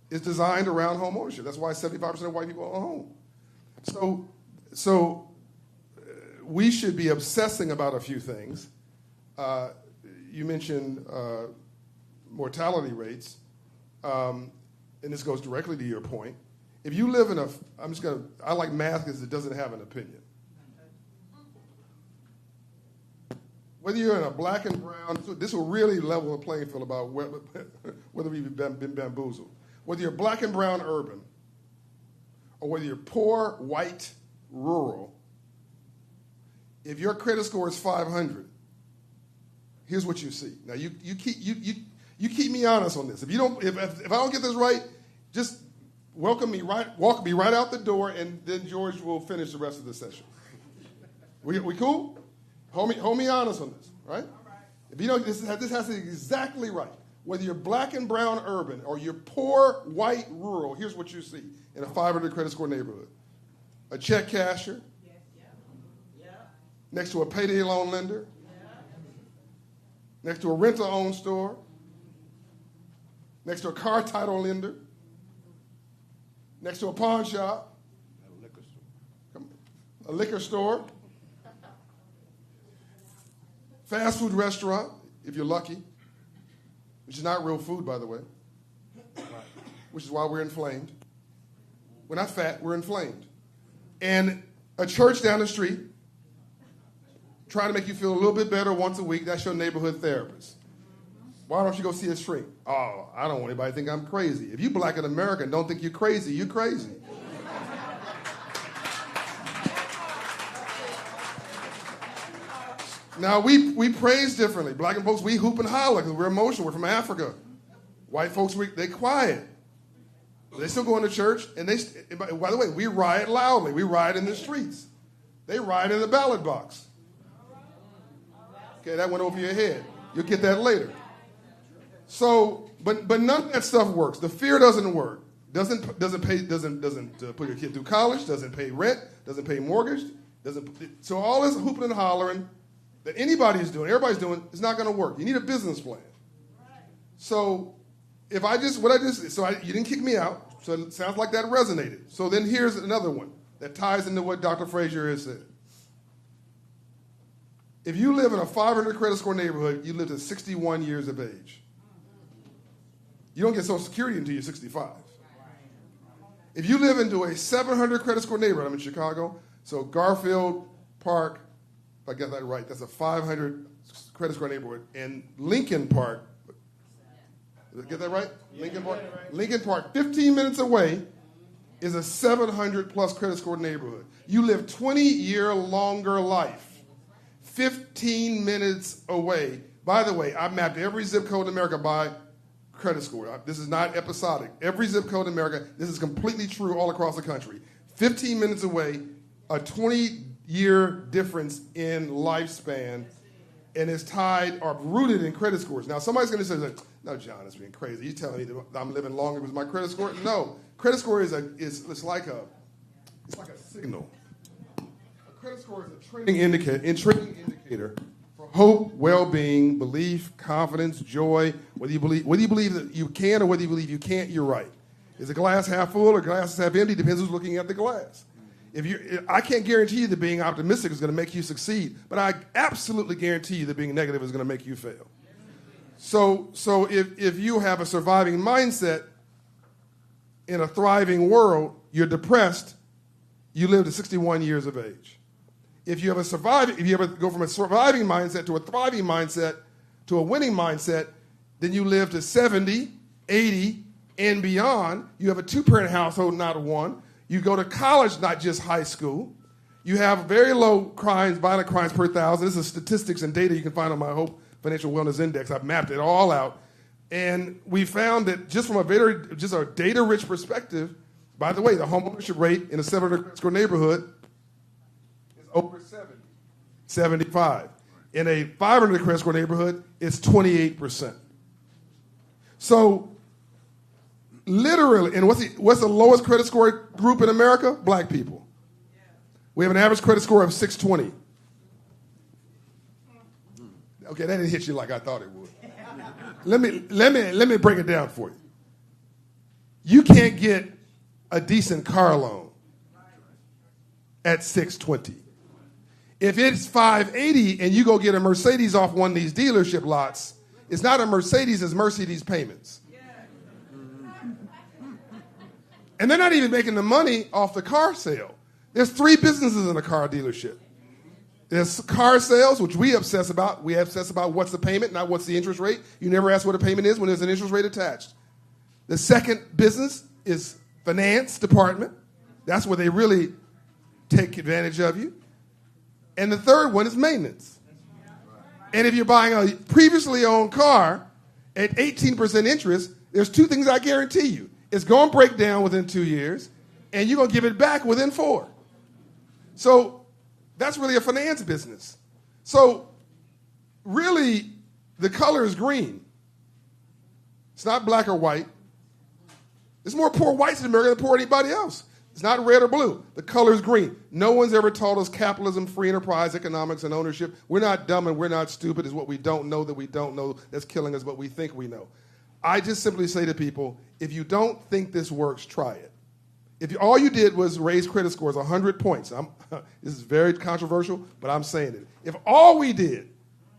is designed around home ownership. That's why 75% of white people own a home. So we should be obsessing about a few things. You mentioned mortality rates, and this goes directly to your point. If you live in I like math because it doesn't have an opinion. Whether you're in a black and brown, this will really level the playing field about whether we've been bamboozled. Whether you're black and brown urban, or whether you're poor, white, rural, if your credit score is 500, here's what you see. Now you keep me honest on this. If I don't get this right, just walk me right out the door, and then George will finish the rest of the session. We cool? Hold me honest on this, right? If you don't, this has to be exactly right. Whether you're black and brown urban or you're poor, white, rural, here's what you see in a 500 credit score neighborhood. A check casher, next to a payday loan lender, next to a rent-to-own store, next to a car title lender, next to a pawn shop, a liquor store, fast food restaurant, if you're lucky, which is not real food, by the way, which is why we're inflamed. We're not fat, we're inflamed. And a church down the street, trying to make you feel a little bit better once a week, that's your neighborhood therapist. Why don't you go see a shrink? Oh, I don't want anybody to think I'm crazy. If you black in America and don't think you're crazy, you're crazy. Now, we praise differently. Black folks, we hoop and holler because we're emotional. We're from Africa. White folks, they quiet. They still go into church, and by the way, we riot loudly. We riot in the streets. They riot in the ballot box. Okay, that went over your head. You'll get that later. So, but none of that stuff works. The fear doesn't work. Doesn't put your kid through college. Doesn't pay rent. Doesn't pay mortgage. So all this hooping and hollering that anybody's doing, everybody's doing, is not going to work. You need a business plan. So you didn't kick me out. So it sounds like that resonated. So then here's another one that ties into what Dr. Fraser has said. If you live in a 500 credit score neighborhood, you live to 61 years of age. You don't get Social Security until you're 65. If you live into a 700 credit score neighborhood, I'm in Chicago, so Garfield Park, if I got that right, that's a 500 credit score neighborhood. And Lincoln Park, did I get that right? Lincoln Park? Lincoln Park, 15 minutes away, is a 700 plus credit score neighborhood. You live 20-year longer life. 15 minutes away. By the way, I mapped every zip code in America by credit score. This is not episodic. Every zip code in America, this is completely true all across the country. 15 minutes away, a 20-year difference in lifespan, and it's tied or rooted in credit scores. Now, somebody's going to say, no, John, it's being crazy. You're telling me that I'm living longer with my credit score? No. Credit score is like a signal. Credit score is a trending indicator for hope, well-being, belief, confidence, joy. Whether you believe that you can or whether you believe you can't, you're right. Is the glass half full or glass half empty? Depends who's looking at the glass. I can't guarantee you that being optimistic is going to make you succeed, but I absolutely guarantee you that being negative is going to make you fail. So if you have a surviving mindset in a thriving world, you're depressed, you live to 61 years of age. If you ever go from a surviving mindset to a thriving mindset to a winning mindset, then you live to 70, 80, and beyond. You have a two-parent household, not one. You go to college, not just high school. You have very low violent crimes per thousand. This is statistics and data you can find on my Hope Financial Wellness Index. I've mapped it all out. And we found that just from a data-rich perspective, by the way, the home ownership rate in a 700 score neighborhood over 70, 75. In a 500 credit score neighborhood, it's 28%. So, literally, and what's the lowest credit score group in America? Black people. We have an average credit score of 620. Okay, that didn't hit you like I thought it would. Let me break it down for you. You can't get a decent car loan at 620. If it's 580 and you go get a Mercedes off one of these dealership lots, it's not a Mercedes, it's Mercedes payments. And they're not even making the money off the car sale. There's 3 businesses in a car dealership. There's car sales, which we obsess about. We obsess about what's the payment, not what's the interest rate. You never ask what a payment is when there's an interest rate attached. The second business is finance department. That's where they really take advantage of you. And the third one is maintenance. And if you're buying a previously owned car at 18% interest, there's 2 things I guarantee you. It's going to break down within 2 years, and you're going to give it back within 4. So that's really a finance business. So really, the color is green. It's not black or white. There's more poor whites in America than poor anybody else. It's not red or blue. The color is green. No one's ever taught us capitalism, free enterprise, economics, and ownership. We're not dumb and we're not stupid. It's what we don't know that we don't know that's killing us, but we think we know. I just simply say to people, if you don't think this works, try it. If all you did was raise credit scores 100 points, this is very controversial, but I'm saying it. If all we did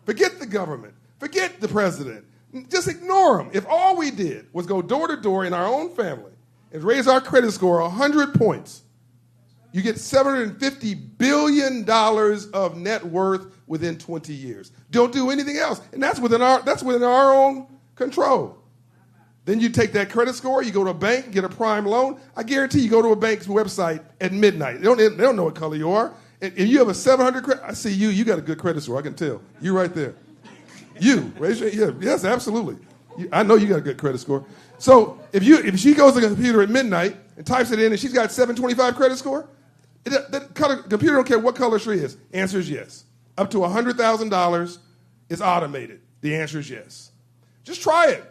Forget the government. Forget the president. Just ignore them. If all we did was go door to door in our own family and raise our credit score 100 points, you get $750 billion of net worth within 20 years. Don't do anything else. And that's within our own control. Then you take that credit score, you go to a bank, get a prime loan. I guarantee you go to a bank's website at midnight. They don't know what color you are. And you have a 700 credit. I see you got a good credit score. I can tell. You right there. You. Raise your hand. Yeah, yes, absolutely. I know you got a good credit score. So if she goes to the computer at midnight and types it in and she's got 725 credit score, the computer don't care what color she is. Answer is yes. Up to $100,000 is automated. The answer is yes. Just try it.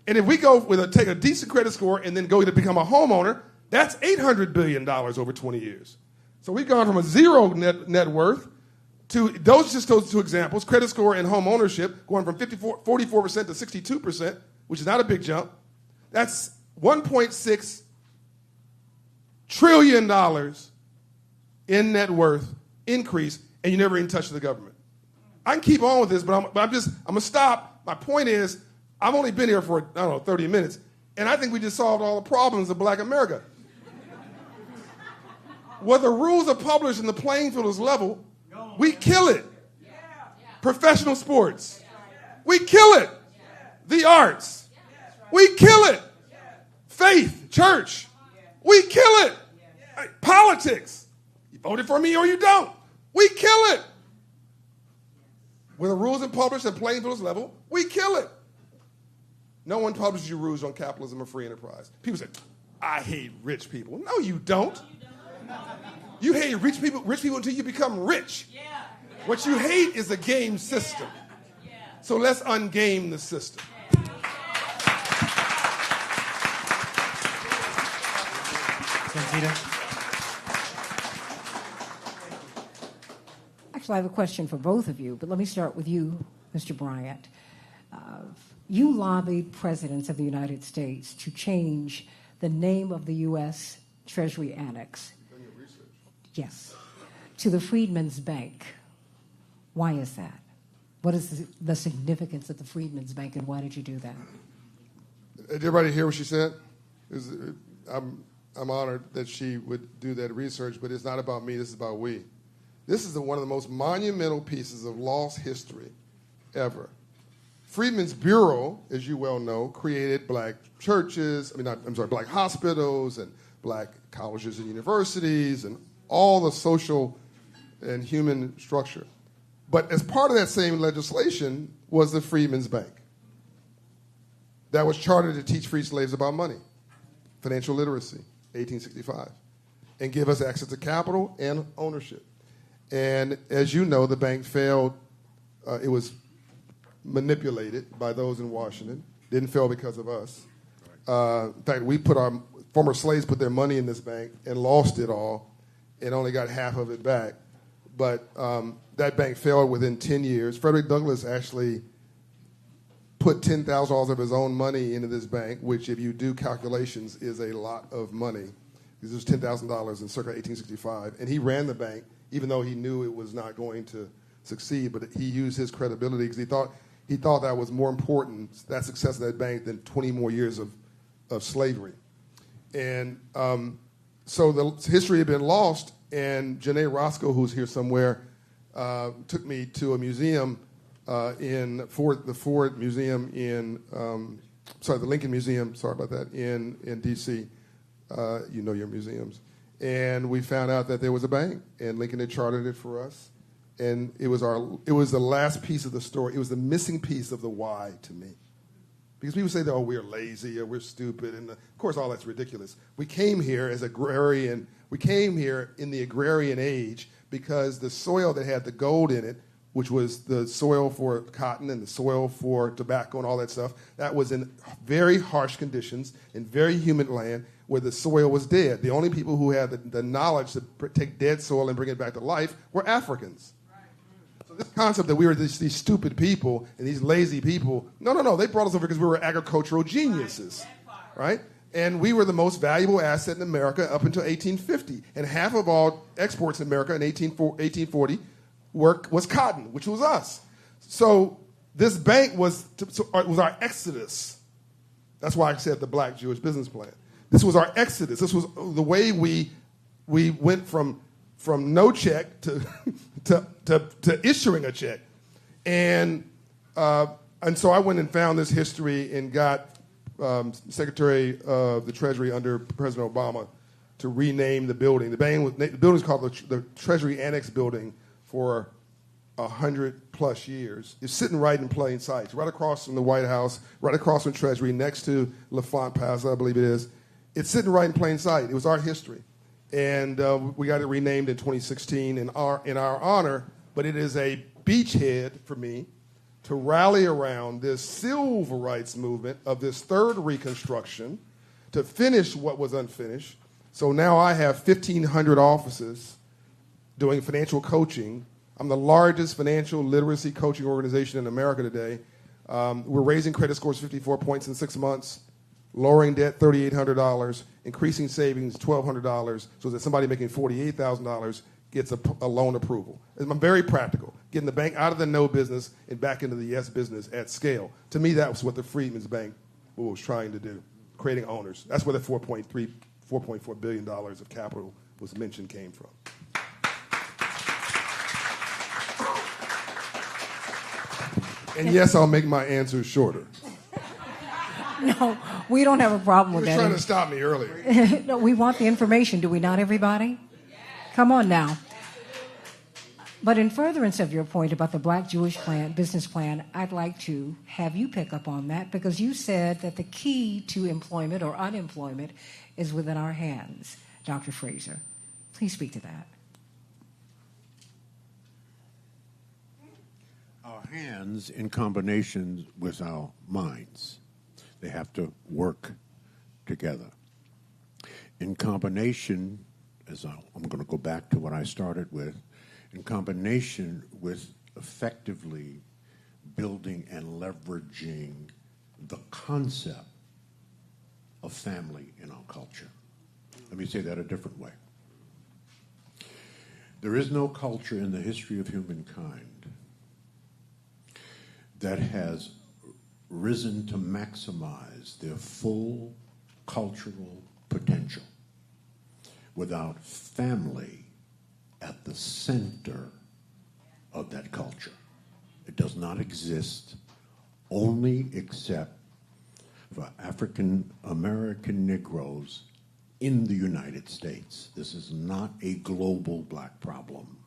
And if we go take a decent credit score and then go to become a homeowner, that's $800 billion over 20 years. So we've gone from a zero net worth to those two examples, credit score and home ownership, going from 44% to 62%, which is not a big jump. That's $1.6 trillion in net worth increase, and you never even touch the government. I can keep on with this, but I'm going to stop. My point is, I've only been here for, 30 minutes, and I think we just solved all the problems of black America. Where the rules are published and the playing field is level, we kill it. Professional sports, we kill it. The arts, we kill it. Faith, church, we kill it. Politics, you voted for me or you don't, we kill it. Where the rules are published and playing field is level, we kill it. No one publishes your rules on capitalism or free enterprise. People say, I hate rich people. No, you don't. You hate rich people until you become rich. What you hate is a game system. So let's ungame the system. Actually, I have a question for both of you, but let me start with you, Mr. Bryant. You lobbied presidents of the United States to change the name of the U.S. Treasury Annex. Yes, to the Freedmen's Bank. Why is that? What is the significance of the Freedmen's Bank, and why did you do that? Did everybody hear what she said? I'm honored that she would do that research, but it's not about me, this is about we. This is one of the most monumental pieces of lost history ever. Freedmen's Bureau, as you well know, created black churches, black hospitals and black colleges and universities and all the social and human structure. But as part of that same legislation was the Freedmen's Bank that was chartered to teach free slaves about money, financial literacy, 1865, and give us access to capital and ownership. And as you know, the bank failed. It was manipulated by those in Washington. Didn't fail because of us. In fact, our former slaves put their money in this bank and lost it all and only got half of it back. But that bank failed within 10 years. Frederick Douglass actually put $10,000 of his own money into this bank, which if you do calculations is a lot of money. This was $10,000 in circa 1865. And he ran the bank, even though he knew it was not going to succeed, but he used his credibility because he thought that was more important, that success of that bank, than 20 more years of slavery. And so the history had been lost, and Janae Roscoe, who's here somewhere, took me to a museum in the Ford Museum the Lincoln Museum, sorry about that, in D.C. You know your museums. And we found out that there was a bank, and Lincoln had chartered it for us. And it was the last piece of the story. It was the missing piece of the why to me. Because people say that, we're lazy or we're stupid. And of course, all that's ridiculous. We came here as agrarian. We came here in the agrarian age because the soil that had the gold in it, which was the soil for cotton and the soil for tobacco and all that stuff, that was in very harsh conditions in very humid land where the soil was dead. The only people who had the knowledge to take dead soil and bring it back to life were Africans. So this concept that we were these stupid people and these lazy people, no, they brought us over because we were agricultural geniuses, right? And we were the most valuable asset in America up until 1850. And half of all exports in America in 1840 was cotton, which was us. So this bank was our exodus. That's why I said the Black Jewish business plan. This was our exodus. This was the way we went from no check to issuing a check. And so I went and found this history and got Secretary of the Treasury under President Obama to rename the building. The building was called the Treasury Annex Building for 100+ years. It's sitting right in plain sight. It's right across from the White House, right across from Treasury, next to LaFont Plaza, I believe it is. It's sitting right in plain sight. It was our history. And we got it renamed in 2016 in our honor, but it is a beachhead for me to rally around this civil rights movement of this third Reconstruction to finish what was unfinished. So now I have 1,500 offices doing financial coaching. I'm the largest financial literacy coaching organization in America today. We're raising credit scores 54 points in 6 months, lowering debt $3,800, increasing savings $1,200, so that somebody making $48,000 gets a loan approval. I'm very practical, getting the bank out of the no business and back into the yes business at scale. To me, that was what the Freedmen's Bank was trying to do, creating owners. That's where the $4.4 billion of capital was mentioned came from. And yes, I'll make my answers shorter. No, we don't have a problem with that. You were trying to stop me earlier. No, we want the information, do we not, everybody? Come on now. But in furtherance of your point about the Black Jewish business plan, I'd like to have you pick up on that, because you said that the key to employment or unemployment is within our hands. Dr. Fraser, please speak to that. Our hands in combination with our minds. They have to work together. In combination, I'm going to go back to what I started with, in combination with effectively building and leveraging the concept of family in our culture. Let me say that a different way. There is no culture in the history of humankind that has risen to maximize their full cultural potential without family at the center of that culture. It does not exist only except for African American Negroes in the United States. This is not a global black problem.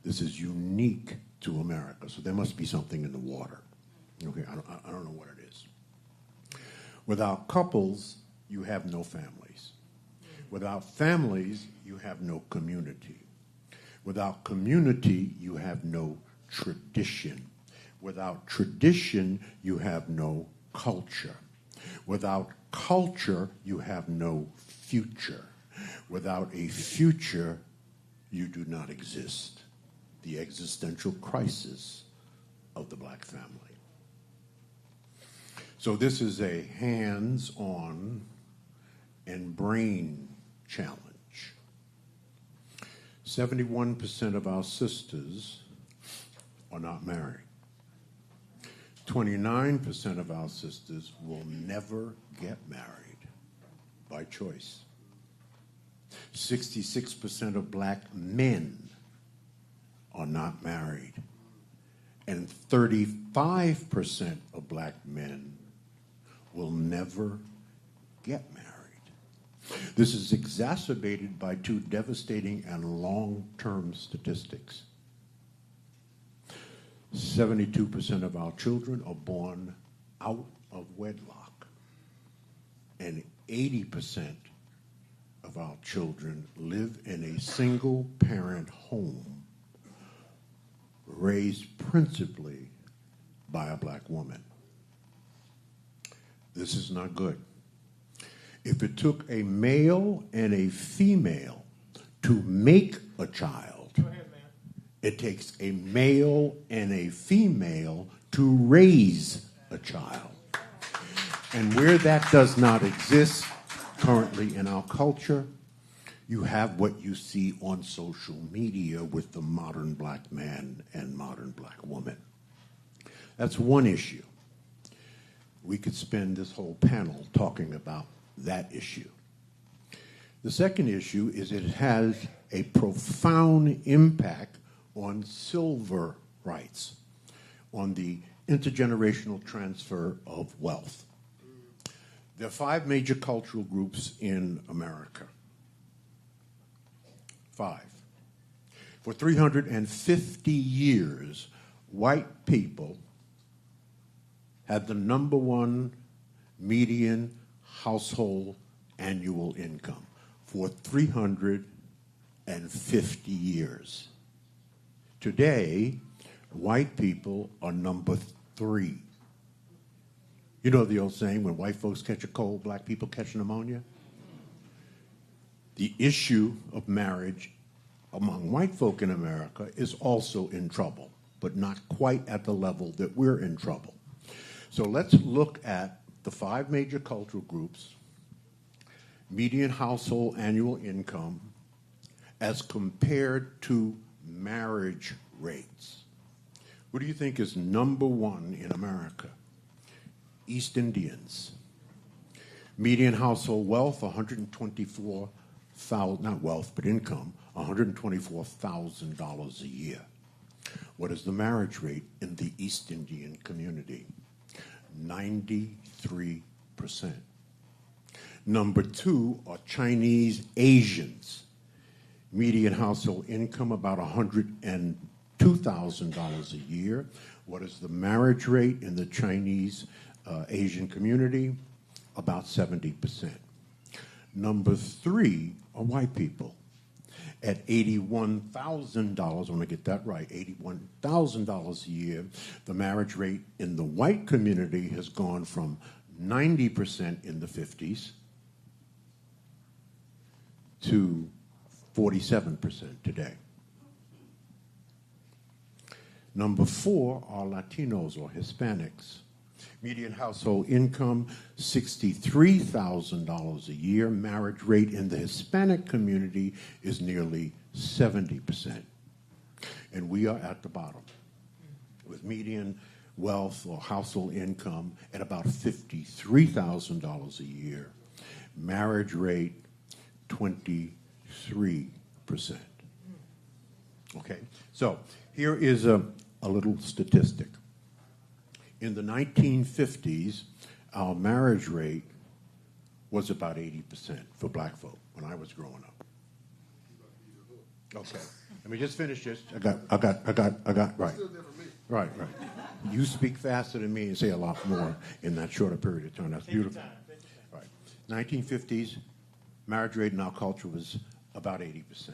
This is unique to America, so there must be something in the water. Okay, I don't know what it is. Without couples, you have no families. Without families, you have no community. Without community, you have no tradition. Without tradition, you have no culture. Without culture, you have no future. Without a future, you do not exist. The existential crisis of the black family. So this is a hands-on and brain challenge. 71% of our sisters are not married. 29% of our sisters will never get married by choice. 66% of black men are not married. And 35% of black men will never get married. This is exacerbated by two devastating and long-term statistics. 72% of our children are born out of wedlock, and 80% of our children live in a single-parent home raised principally by a black woman. This is not good. If it took a male and a female to make a child, it takes a male and a female to raise a child. And where that does not exist currently in our culture, you have what you see on social media with the modern black man and modern black woman. That's one issue. We could spend this whole panel talking about that issue. The second issue is it has a profound impact on civil rights, on the intergenerational transfer of wealth. There are 5 major cultural groups in America. 5. For 350 years, white people had the number one median household annual income for 350 years. Today, white people are number 3. You know the old saying, when white folks catch a cold, black people catch pneumonia? The issue of marriage among white folk in America is also in trouble, but not quite at the level that we're in trouble. So let's look at the 5 major cultural groups, median household annual income, as compared to marriage rates. What do you think is number 1 in America? East Indians. Median household wealth, $124,000, not wealth, but income, $124,000 a year. What is the marriage rate in the East Indian community? 93%. Number 2 are Chinese Asians. Median household income about $102,000 a year. What is the marriage rate in the Chinese Asian community? About 70%. Number 3 are white people. At $81,000, I want to get that right, $81,000 a year, the marriage rate in the white community has gone from 90% in the 50s to 47% today. Number 4 are Latinos or Hispanics. Median household income, $63,000 a year. Marriage rate in the Hispanic community is nearly 70%. And we are at the bottom, with median wealth or household income at about $53,000 a year. Marriage rate, 23%. Okay, so here is a little statistic. In the 1950s, our marriage rate was about 80% for black folk when I was growing up. Okay, let me just finish this. I got, right. Right. You speak faster than me and say a lot more in that shorter period of time. That's beautiful. Right. 1950s, marriage rate in our culture was about 80%.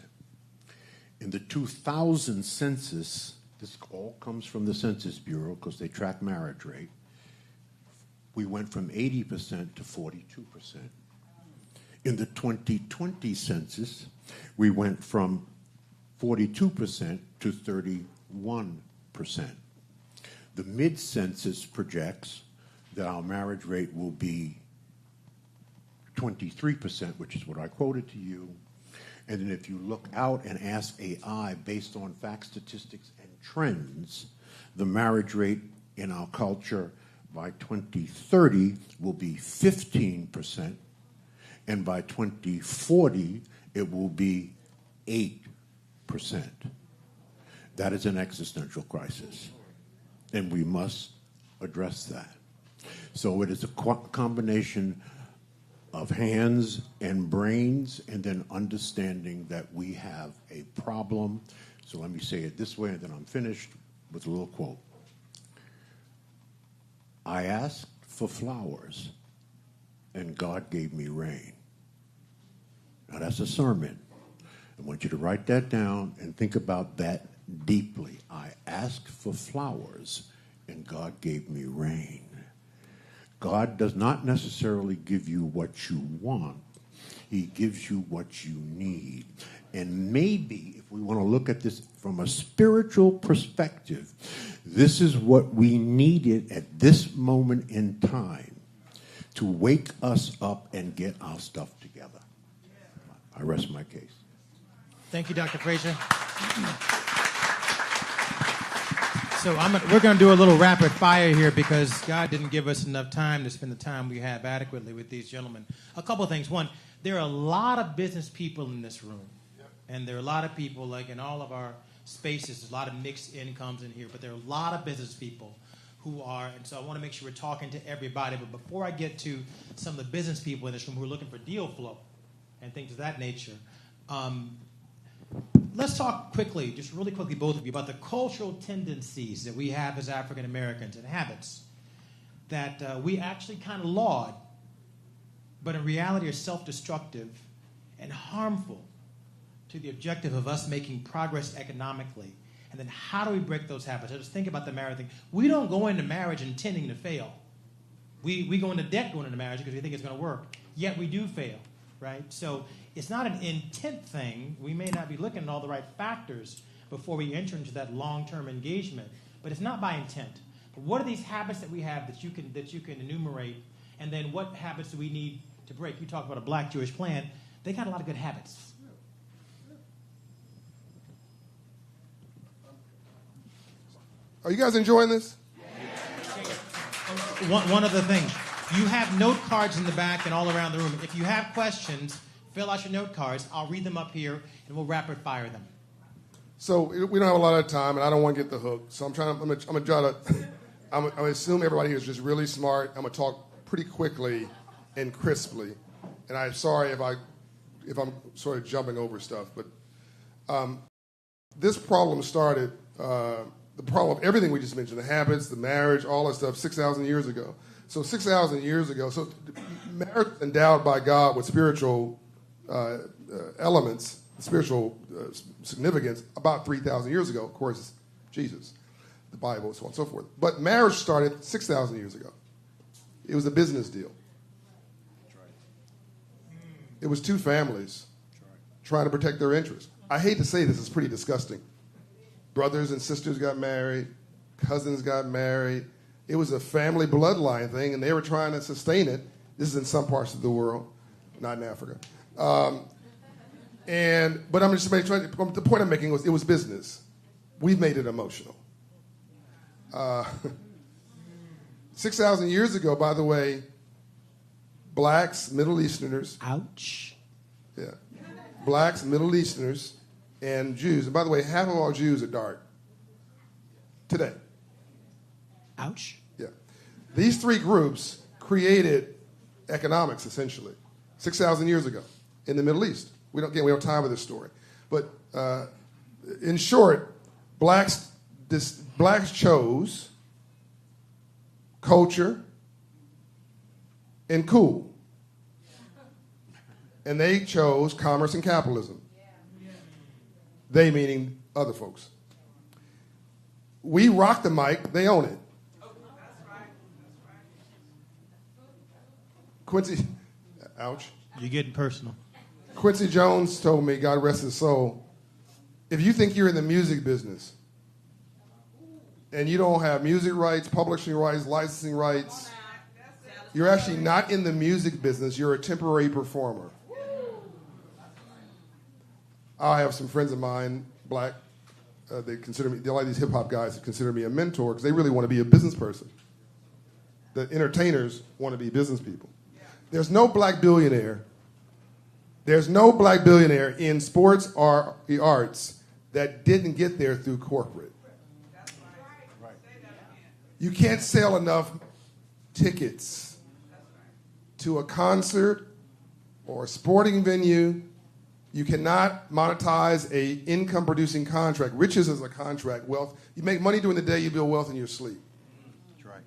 In the 2000 census, this all comes from the Census Bureau because they track marriage rate, we went from 80% to 42%. In the 2020 census, we went from 42% to 31%. The mid-census projects that our marriage rate will be 23%, which is what I quoted to you. And then if you look out and ask AI based on facts, statistics, and trends, the marriage rate in our culture by 2030 will be 15%, and by 2040 it will be 8%. That is an existential crisis, and we must address that. So it is a combination of hands and brains, and then understanding that we have a problem. So let me say it this way, and then I'm finished with a little quote. I asked for flowers, and God gave me rain. Now that's a sermon. I want you to write that down and think about that deeply. I asked for flowers, and God gave me rain. God does not necessarily give you what you want. He gives you what you need. And maybe, if we want to look at this from a spiritual perspective, this is what we needed at this moment in time to wake us up and get our stuff together. I rest my case. Thank you, Dr. Fraser. So we're going to do a little rapid fire here because God didn't give us enough time to spend the time we have adequately with these gentlemen. A couple of things. One, there are a lot of business people in this room. And there are a lot of people, like in all of our spaces, there's a lot of mixed incomes in here, but there are a lot of business people who are, and so I want to make sure we're talking to everybody. But before I get to some of the business people in this room who are looking for deal flow and things of that nature, let's talk quickly, just really quickly, both of you, about the cultural tendencies that we have as African Americans and habits that we actually kind of laud, but in reality are self-destructive and harmful to the objective of us making progress economically. And then how do we break those habits? I just think about the marriage thing. We don't go into marriage intending to fail. We go into debt going into marriage because we think it's going to work. Yet we do fail, right? So it's not an intent thing. We may not be looking at all the right factors before we enter into that long-term engagement, but it's not by intent. But what are these habits that we have that you can enumerate? And then what habits do we need to break? You talk about a black Jewish plan. They got a lot of good habits. Are you guys enjoying this? One other thing. You have note cards in the back and all around the room. If you have questions, fill out your note cards. I'll read them up here, and we'll rapid fire them. So we don't have a lot of time, and I don't want to get the hook. So I'm gonna try to. I'm gonna assume everybody here is just really smart. I'm gonna talk pretty quickly and crisply, and I'm sorry if I'm sort of jumping over stuff, but this problem started. The problem of everything we just mentioned, the habits, the marriage, all that stuff, 6,000 years ago. So 6,000 years ago, so marriage is endowed by God with spiritual elements, spiritual significance about 3,000 years ago. Of course, Jesus, the Bible, so on and so forth. But marriage started 6,000 years ago. It was a business deal. It was two families trying to protect their interests. I hate to say this, it's pretty disgusting. Brothers and sisters got married, cousins got married. It was a family bloodline thing, and they were trying to sustain it. This is in some parts of the world, not in Africa. But I'm just trying. The point I'm making was it was business. We've made it emotional. 6,000 years ago, by the way, blacks, Middle Easterners. Ouch. Yeah, blacks, Middle Easterners. And Jews, and by the way, half of all Jews are dark today. Ouch. Yeah. These three groups created economics, essentially, 6,000 years ago in the Middle East. We don't have time for this story. But in short, blacks chose culture and cool. And they chose commerce and capitalism. They meaning other folks. We rock the mic, they own it. Quincy, ouch. You're getting personal. Quincy Jones told me, God rest his soul, if you think you're in the music business and you don't have music rights, publishing rights, licensing rights, you're actually not in the music business, you're a temporary performer. I have some friends of mine, black, they consider me, a lot of these hip-hop guys consider me a mentor because they really want to be a business person. The entertainers want to be business people. There's no black billionaire. There's no black billionaire in sports or the arts that didn't get there through corporate. You can't sell enough tickets to a concert or a sporting venue. You cannot monetize a income-producing contract. Riches is a contract. Wealth. You make money during the day, you build wealth in your sleep. That's right.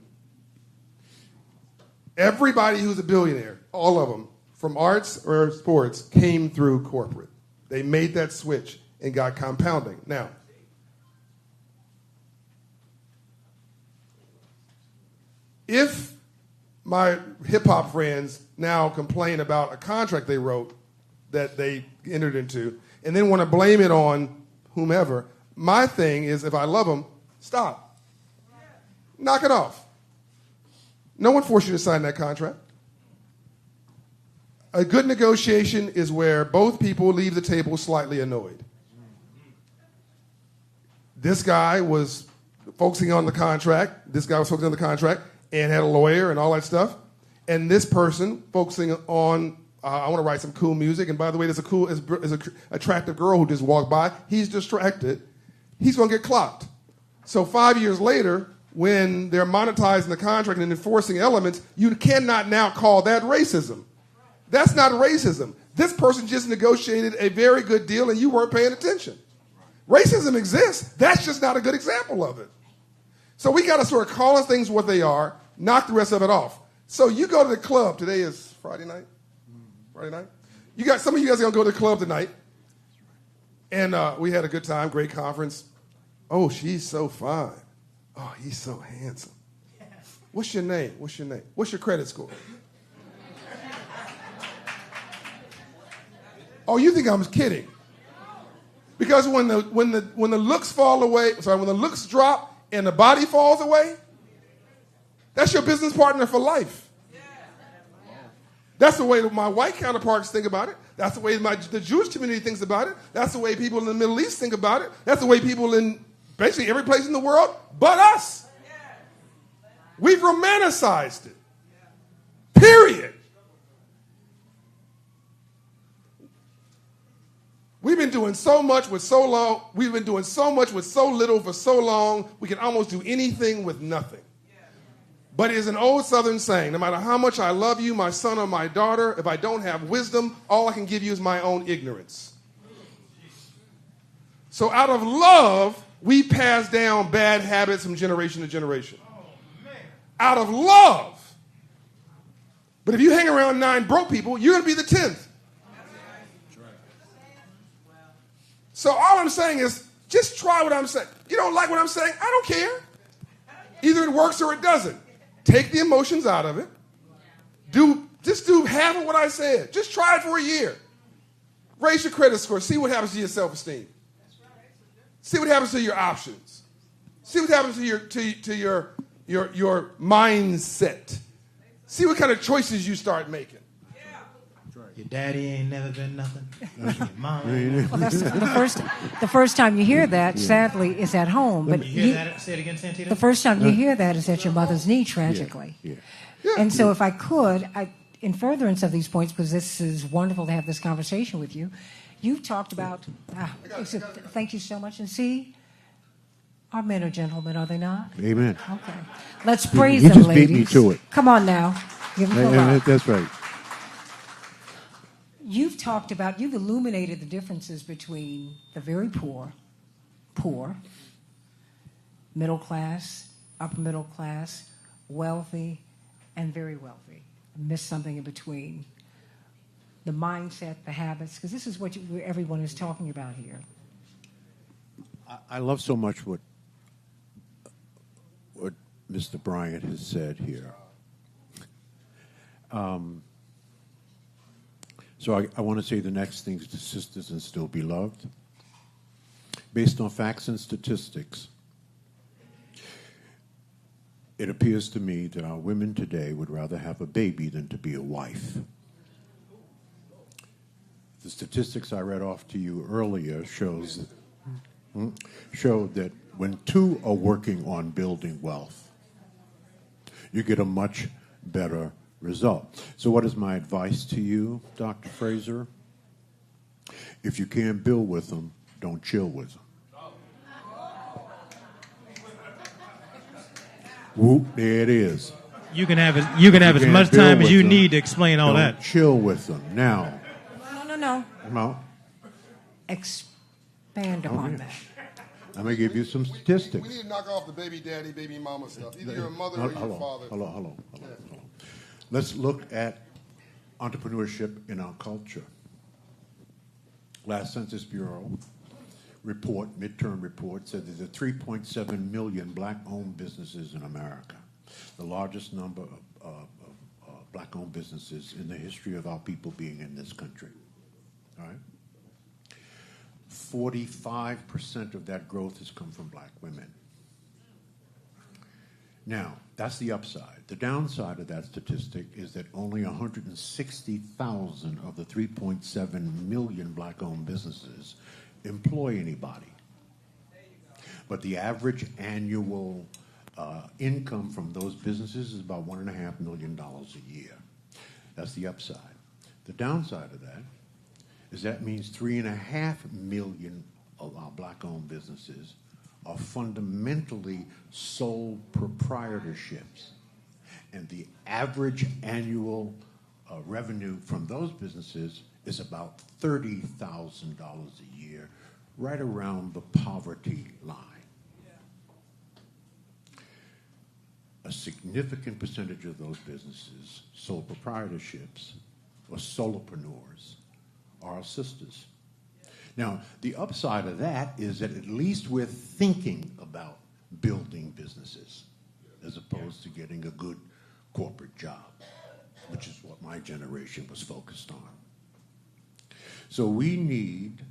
Everybody who's a billionaire, all of them, from arts or sports, came through corporate. They made that switch and got compounding. Now, if my hip-hop friends now complain about a contract they wrote that they entered into, and then want to blame it on whomever, my thing is, if I love them, stop. Knock it off. No one forced you to sign that contract. A good negotiation is where both people leave the table slightly annoyed. This guy was focusing on the contract. This guy was focusing on the contract and had a lawyer and all that stuff. And this person focusing on, I want to write some cool music. And by the way, there's a attractive girl who just walked by. He's distracted. He's going to get clocked. So 5 years later, when they're monetizing the contract and enforcing elements, you cannot now call that racism. That's not racism. This person just negotiated a very good deal and you weren't paying attention. Racism exists. That's just not a good example of it. So we got to sort of call things what they are, knock the rest of it off. So you go to the club. Today is Friday night? Friday night? Some of you guys are going to go to the club tonight. And we had a good time, great conference. Oh, she's so fine. Oh, he's so handsome. What's your name? What's your name? What's your credit score? Oh, you think I'm kidding? Because when the looks fall away, when the looks drop and the body falls away, that's your business partner for life. That's the way that my white counterparts think about it. That's the way the Jewish community thinks about it. That's the way people in the Middle East think about it. That's the way people in basically every place in the world but us. We've romanticized it. Period. We've been doing so much with so long. We've been doing so much with so little for so long, we can almost do anything with nothing. But it is an old Southern saying, no matter how much I love you, my son or my daughter, if I don't have wisdom, all I can give you is my own ignorance. So out of love, we pass down bad habits from generation to generation. Out of love. But if you hang around 9 broke people, you're going to be the 10th. So all I'm saying is, just try what I'm saying. You don't like what I'm saying? I don't care. Either it works or it doesn't. Take the emotions out of it. Just do half of what I said. Just try it for a year. Raise your credit score. See what happens to your self-esteem. See what happens to your options. See what happens to your mindset. See what kind of choices you start making. Your daddy ain't never been nothing. Your mom. Well, that's the first time you hear that, sadly, is at home. But you hear that? Say it again, Santita. The first time you hear that is at your mother's knee, tragically. Yeah. And so if I could, in furtherance of these points, because this is wonderful to have this conversation with you, you've talked about, thank you so much. And see, our men are gentlemen, are they not? Amen. Okay. Let's praise You them, just ladies. beat me to it. Come on now. Give them a love. That's right. You've illuminated the differences between the very poor, middle class, upper middle class, wealthy, and very wealthy. I missed something in between. The mindset, the habits, because this is what everyone is talking about here. I love so much what Mr. Bryant has said here. So I want to say the next thing to sisters and still be loved. Based on facts and statistics, it appears to me that our women today would rather have a baby than to be a wife. The statistics I read off to you earlier showed that when 2 are working on building wealth, you get a much better result. So what is my advice to you, Dr. Fraser? If you can't build with them, don't chill with them. Whoop, there it is. You can have as much time as you need to explain all that. Chill with them. Now. No. Expand upon that. I'm going to give you some statistics. We need to knock off the baby daddy, baby mama stuff. Either you're a mother or your father. Hold on. Let's look at entrepreneurship in our culture. Last Census Bureau midterm report, said there's 3.7 million black-owned businesses in America, the largest number of black-owned businesses in the history of our people being in this country. All right? 45% of that growth has come from black women. Now, that's the upside. The downside of that statistic is that only 160,000 of the 3.7 million black-owned businesses employ anybody. But the average annual income from those businesses is about $1.5 million a year. That's the upside. The downside of that is that means 3.5 million of our black-owned businesses are fundamentally sole proprietorships. And the average annual revenue from those businesses is about $30,000 a year, right around the poverty line. A significant percentage of those businesses, sole proprietorships or solopreneurs, are our sisters. Now, the upside of that is that at least we're thinking about building businesses as opposed to getting a good corporate job, which is what my generation was focused on. So we need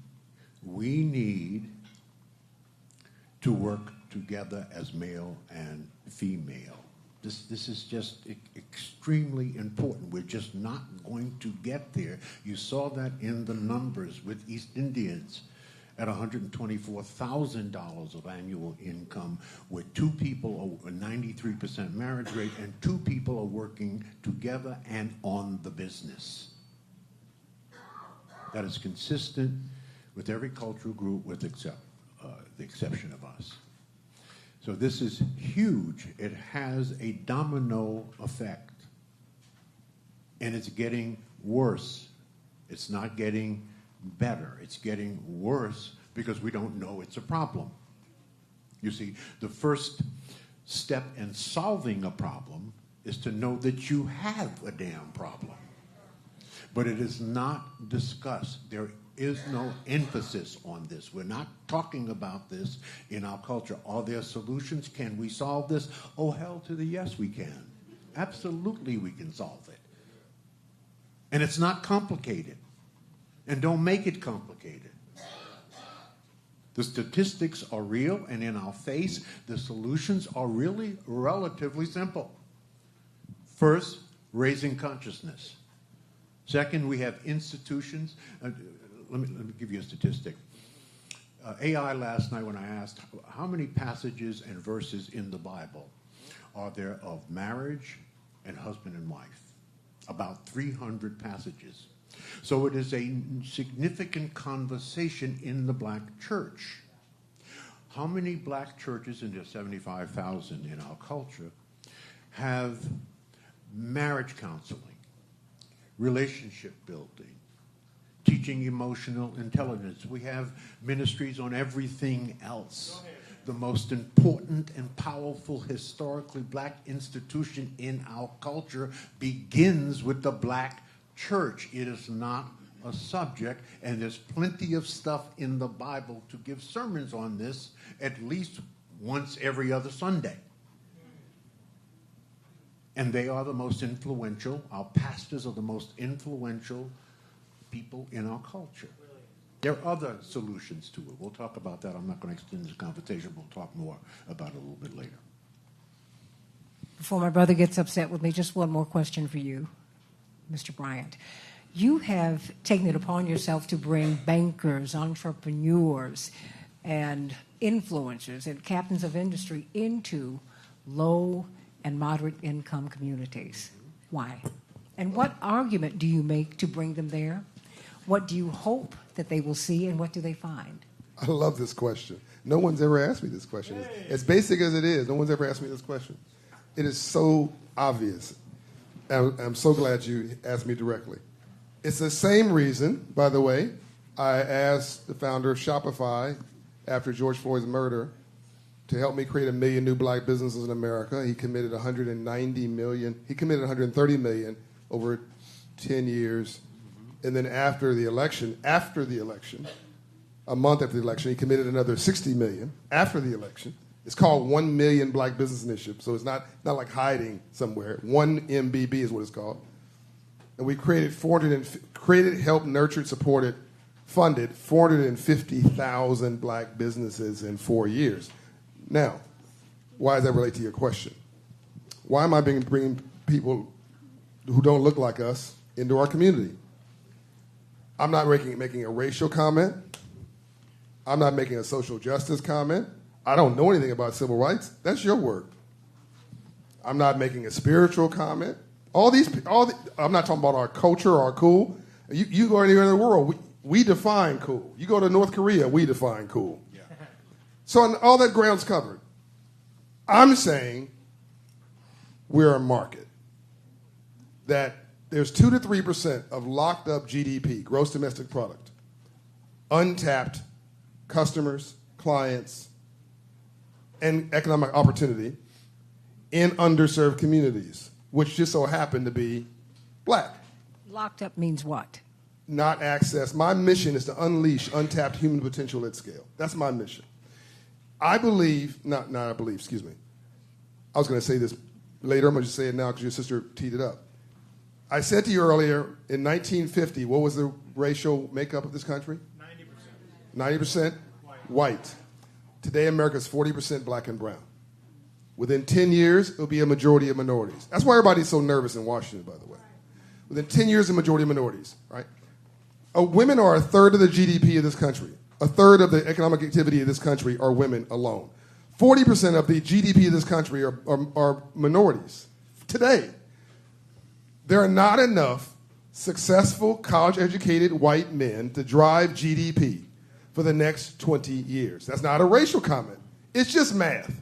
to work together as male and female. This is just extremely important. We're just not going to get there. You saw that in the numbers with East Indians at $124,000 of annual income, where 2 people are a 93% marriage rate, and 2 people are working together and on the business. That is consistent with every cultural group, with the exception of us. So this is huge. It has a domino effect. And it's getting worse. It's not getting better. It's getting worse because we don't know it's a problem. You see, the first step in solving a problem is to know that you have a damn problem. But it is not discussed. There is no emphasis on this. We're not talking about this in our culture. Are there solutions? Can we solve this? Oh, hell to the yes, we can. Absolutely, we can solve it. And it's not complicated. And don't make it complicated. The statistics are real and in our face. The solutions are really relatively simple. First, raising consciousness. Second, we have institutions. Let me give you a statistic. AI last night, when I asked how many passages and verses in the Bible are there of marriage and husband and wife? About 300 passages. So it is a significant conversation in the black church. How many black churches, and there's 75,000 in our culture, have marriage counseling, relationship building, teaching emotional intelligence? We have ministries on everything else. The most important and powerful historically black institution in our culture begins with the black church. It is not a subject, and there's plenty of stuff in the Bible to give sermons on this at least once every other Sunday. And they are the most influential, our pastors are the most influential people in our culture. There are other solutions to it. We'll talk about that. I'm not going to extend this conversation. We'll talk more about it a little bit later. Before my brother gets upset with me, just one more question for you, Mr. Bryant. You have taken it upon yourself to bring bankers, entrepreneurs, and influencers and captains of industry into low and moderate income communities. Why? And what argument do you make to bring them there? What do you hope that they will see, and what do they find? I love this question. No one's ever asked me this question. As basic as it is, no one's ever asked me this question. It is so obvious. I'm so glad you asked me directly. It's the same reason, by the way, I asked the founder of Shopify after George Floyd's murder to help me create 1 million new black businesses in America. He committed $190 million. He committed $130 million over 10 years. And then after the election, a month after the election, he committed another $60 million after the election. It's called 1 Million Black Business Initiative, so it's not like hiding somewhere. 1MBB is what it's called. And we created, helped, nurtured, supported, funded 450,000 black businesses in 4 years. Now, why does that relate to your question? Why am I bringing people who don't look like us into our community? I'm not making a racial comment. I'm not making a social justice comment. I don't know anything about civil rights. That's your work. I'm not making a spiritual comment. I'm not talking about our culture or our cool. You go anywhere in the world, we define cool. You go to North Korea, we define cool. Yeah. So all that ground's covered. I'm saying we're a market. That there's 2 to 3% of locked up GDP, gross domestic product, untapped customers, clients, and economic opportunity in underserved communities, which just so happen to be black. Locked up means what? Not access. My mission is to unleash untapped human potential at scale. That's my mission. I believe, excuse me. I was going to say this later. I'm going to just say it now because your sister teed it up. I said to you earlier, in 1950, what was the racial makeup of this country? 90%. 90% white. Today, America's 40% black and brown. Within 10 years, it'll be a majority of minorities. That's why everybody's so nervous in Washington, by the way. Within 10 years, a majority of minorities, right? Women are a third of the GDP of this country. A third of the economic activity of this country are women alone. 40% of the GDP of this country are minorities. Today, there are not enough successful, college-educated white men to drive GDP for the next 20 years. That's not a racial comment. It's just math.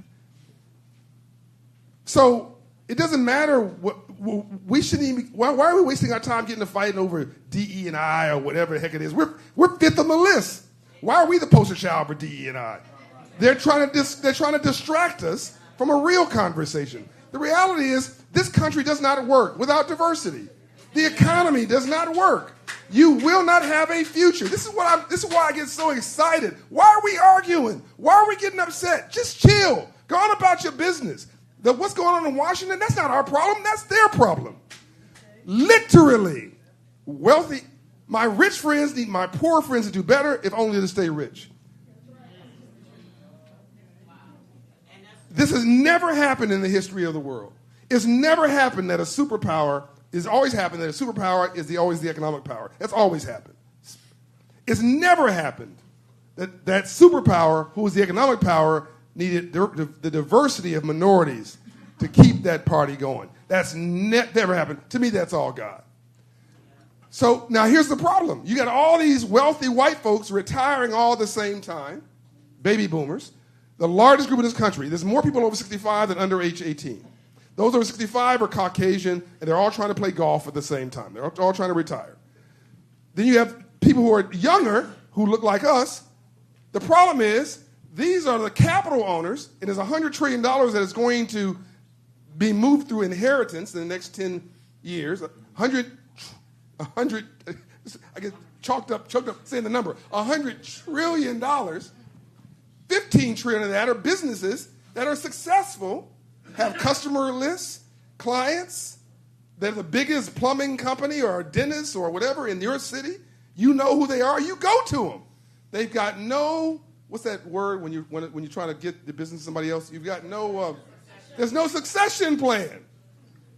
So it doesn't matter what we shouldn't even. Why are we wasting our time getting to fighting over DE&I or whatever the heck it is? We're fifth on the list. Why are we the poster child for DE&I? They're trying to distract us from a real conversation. The reality is this country does not work without diversity. The economy does not work. You will not have a future. This is why I get so excited. Why are we arguing? Why are we getting upset? Just chill. Go on about your business. What's going on in Washington, that's not our problem. That's their problem. Literally, wealthy, my rich friends need my poor friends to do better if only to stay rich. This has never happened in the history of the world. It's never happened that a superpower, it's always happened that a superpower is always the economic power. That's always happened. It's never happened that superpower, who is the economic power, needed the diversity of minorities to keep that party going. That's never happened. To me, that's all God. So now here's the problem. You got all these wealthy white folks retiring all at the same time, baby boomers, the largest group in this country. There's more people over 65 than under age 18. Those over 65 are Caucasian, and they're all trying to play golf at the same time. They're all trying to retire. Then you have people who are younger, who look like us. The problem is, these are the capital owners, and there's $100 trillion that is going to be moved through inheritance in the next 10 years. 100, I get choked up saying the number. $100 trillion, 15 trillion of that are businesses that are successful, have customer lists, clients. They're the biggest plumbing company or dentist or whatever in your city. You know who they are. You go to them. They've got no, what's that word when you're trying to get the business to somebody else? You've got no, there's no succession plan.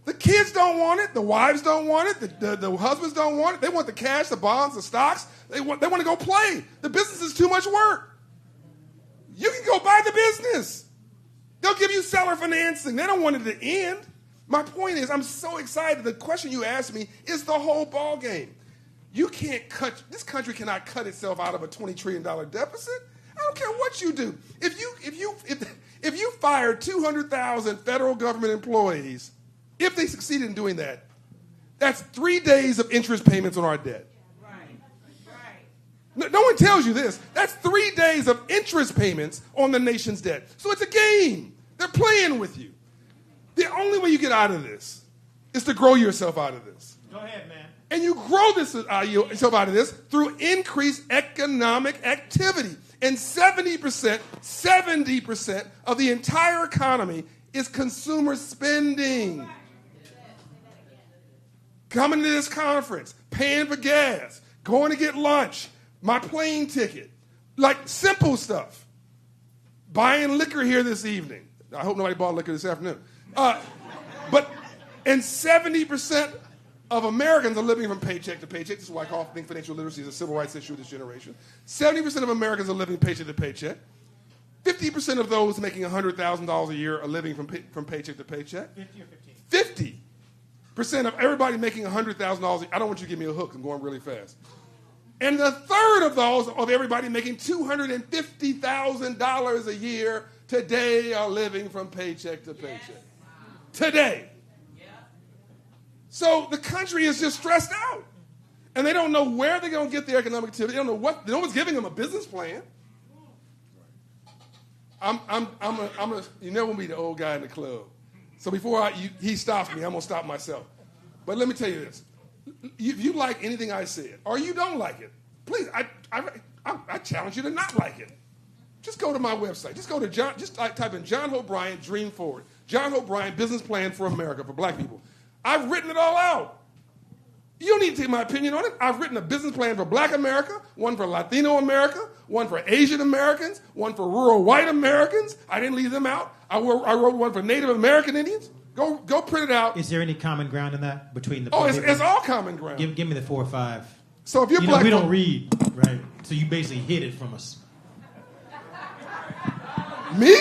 The kids don't want it. The wives don't want it. The husbands don't want it. They want the cash, the bonds, the stocks. They want to go play. The business is too much work. You can go buy the business. They'll give you seller financing. They don't want it to end. My point is, I'm so excited. The question you asked me is the whole ball game. You can't this country cannot cut itself out of a $20 trillion deficit. I don't care what you do. If you fire 200,000 federal government employees, if they succeeded in doing that, that's 3 days of interest payments on our debt. No one tells you this. That's 3 days of interest payments on the nation's debt. So it's a game. They're playing with you. The only way you get out of this is to grow yourself out of this. Go ahead, man. And you grow yourself out of this through increased economic activity. And 70% of the entire economy is consumer spending. Coming to this conference, paying for gas, going to get lunch, my plane ticket, like simple stuff. Buying liquor here this evening. I hope nobody bought liquor this afternoon. And 70% of Americans are living from paycheck to paycheck. This is why I think financial literacy is a civil rights issue of this generation. 70% of Americans are living paycheck to paycheck. 50% of those making $100,000 a year are living from paycheck to paycheck. 50 or 15? 50% of everybody making $100,000. I don't want you to give me a hook. I'm going really fast. And the third of those, of everybody making $250,000 a year today, are living from paycheck to paycheck. Yes. Today. Yeah. So the country is just stressed out. And they don't know where they're going to get the economic activity. They don't know what. No one's giving them a business plan. You never want to be the old guy in the club. So before he stops me, I'm going to stop myself. But let me tell you this. If you like anything I said, or you don't like it, please, I challenge you to not like it. Just go to my website. Just go to type in John Hope Bryant, Dream Forward. John Hope Bryant, Business Plan for America, for black people. I've written it all out. You don't need to take my opinion on it. I've written a business plan for black America, one for Latino America, one for Asian Americans, one for rural white Americans. I didn't leave them out. I wrote one for Native American Indians. Go print it out. Is there any common ground in that between the? Oh, it's all common ground. Give me the 4 or 5. So if you're black, we don't read, right? So you basically hid it from us. Me?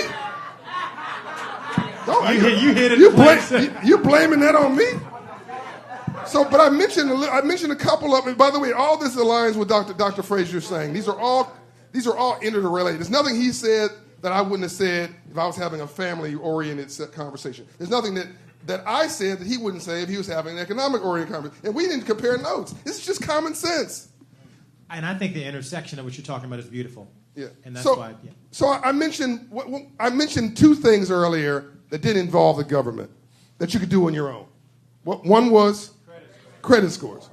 You hid it. You blaming that on me? So, but I mentioned a couple of them. By the way, all this aligns with Dr. Fraser saying. These are all interrelated. There's nothing he said that I wouldn't have said if I was having a family-oriented conversation. There's nothing that I said that he wouldn't say if he was having an economic-oriented conversation. And we didn't compare notes. It's just common sense. And I think the intersection of what you're talking about is beautiful. Yeah. And that's why. Yeah. So I mentioned 2 things earlier that didn't involve the government that you could do on your own. One was credit scores.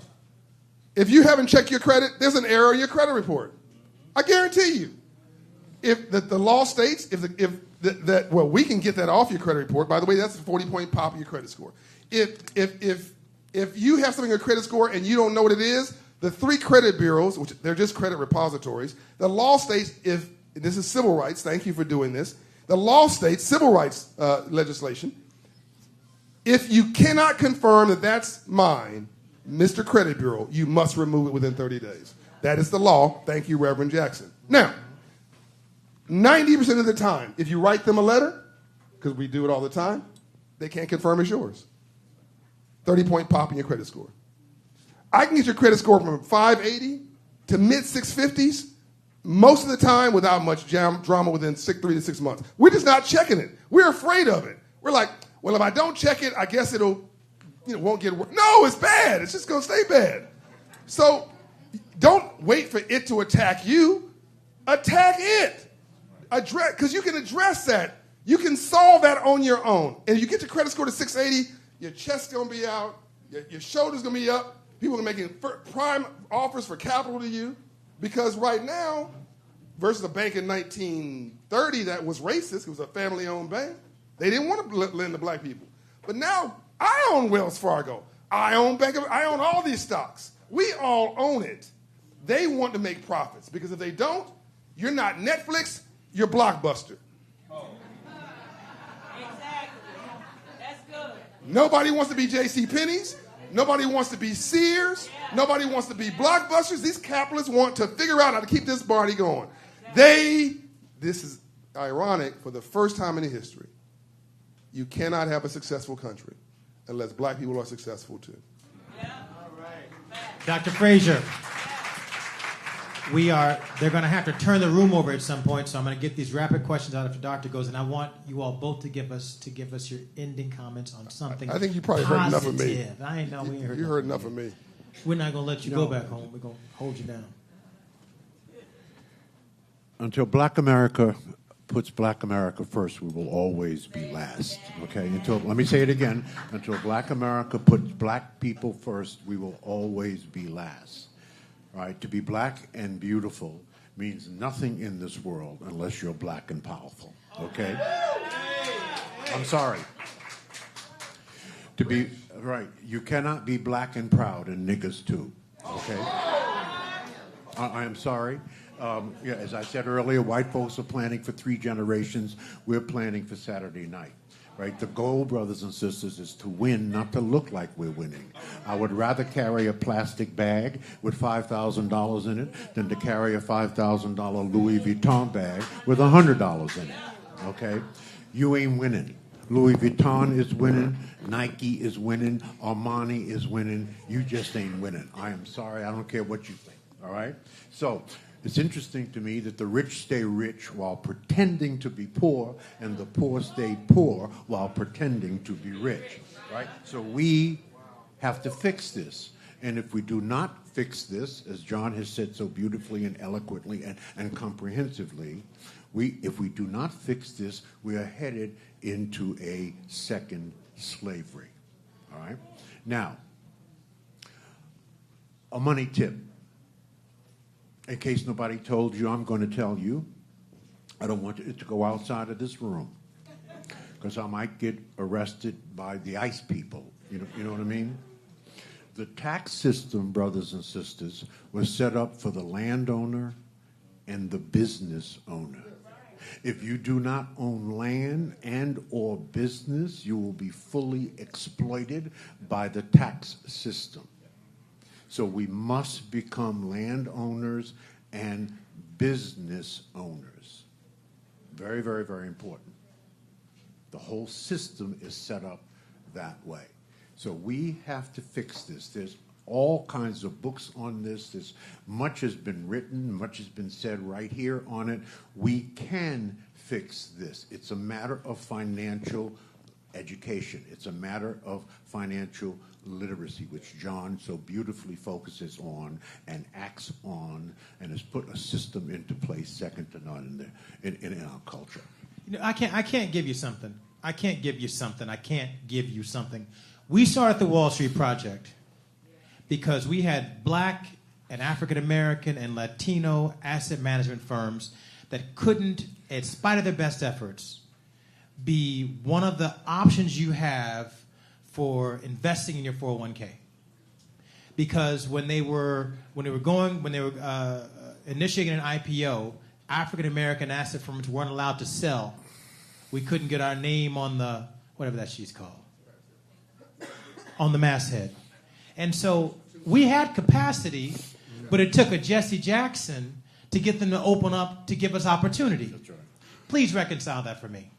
If you haven't checked your credit, there's an error in your credit report. I guarantee you. If the law states we can get that off your credit report. By the way, that's a 40-point pop in your credit score. If you have something in your credit score and you don't know what it is, the 3 credit bureaus, which they're just credit repositories, the law states this is civil rights. Thank you for doing this. The law states civil rights legislation. If you cannot confirm that that's mine, Mr. Credit Bureau, you must remove it within 30 days. That is the law. Thank you, Reverend Jackson. Now, 90% of the time, if you write them a letter, because we do it all the time, they can't confirm it's yours. 30-point pop in your credit score. I can get your credit score from 580 to mid-650s most of the time without much drama within 3 to 6 months. We're just not checking it. We're afraid of it. We're like, well, if I don't check it, I guess won't get worse. No, it's bad. It's just going to stay bad. So don't wait for it to attack you. Attack it. Because you can address that. You can solve that on your own. And if you get your credit score to 680, your chest's going to be out, your shoulder's going to be up, people are making prime offers for capital to you. Because right now, versus a bank in 1930 that was racist, it was a family-owned bank, they didn't want to lend to black people. But now, I own Wells Fargo. I own all these stocks. We all own it. They want to make profits. Because if they don't, you're not Netflix, you're Blockbuster. Oh. Exactly. That's good. Nobody wants to be JCPenney's. Nobody wants to be Sears. Yeah. Nobody wants to be Blockbusters. These capitalists want to figure out how to keep this party going. Exactly. This is ironic, for the first time in history, you cannot have a successful country unless black people are successful too. Yeah. All right. Dr. Fraser, they're going to have to turn the room over at some point, so I'm going to get these rapid questions out after the doctor goes, and I want you all both to give us your ending comments on something. I think you probably heard enough of me. I know we heard. You heard enough of me. We're not going to let you go back home. We're going to hold you down. Until Black America puts Black America first, we will always be last. Okay? Let me say it again. Until Black America puts black people first, we will always be last. Right? To be black and beautiful means nothing in this world unless you're black and powerful. Okay? I'm sorry. To be right, you cannot be black and proud and niggas too. Okay? I am sorry. As I said earlier, white folks are planning for 3 generations. We're planning for Saturday night. right? The goal, brothers and sisters, is to win, not to look like we're winning. I would rather carry a plastic bag with $5,000 in it than to carry a $5,000 Louis Vuitton bag with $100 in it, okay? You ain't winning. Louis Vuitton is winning. Nike is winning. Armani is winning. You just ain't winning. I am sorry. I don't care what you think, all right? So it's interesting to me that the rich stay rich while pretending to be poor, and the poor stay poor while pretending to be rich, right? So we have to fix this. And if we do not fix this, as John has said so beautifully and eloquently and comprehensively, if we do not fix this, we are headed into a second slavery, all right? Now, a money tip. In case nobody told you, I'm going to tell you. I don't want it to go outside of this room because I might get arrested by the ICE people. You know what I mean? The tax system, brothers and sisters, was set up for the landowner and the business owner. If you do not own land and or business, you will be fully exploited by the tax system. So we must become landowners and business owners. Very, very, very important. The whole system is set up that way. So we have to fix this. There's all kinds of books on this. Much has been written, much has been said right here on it. We can fix this. It's a matter of financial education. It's a matter of financial literacy, which John so beautifully focuses on and acts on and has put a system into place second to none in our culture. You know, I can't give you something. I can't give you something. We started the Wall Street Project because we had black and African American and Latino asset management firms that couldn't, in spite of their best efforts, be one of the options you have for investing in your 401k. Because when they were initiating an IPO, African American asset firms weren't allowed to sell. We couldn't get our name on the, whatever that sheet's called, on the masthead. And so we had capacity, but it took a Jesse Jackson to get them to open up to give us opportunity. That's right. Please reconcile that for me.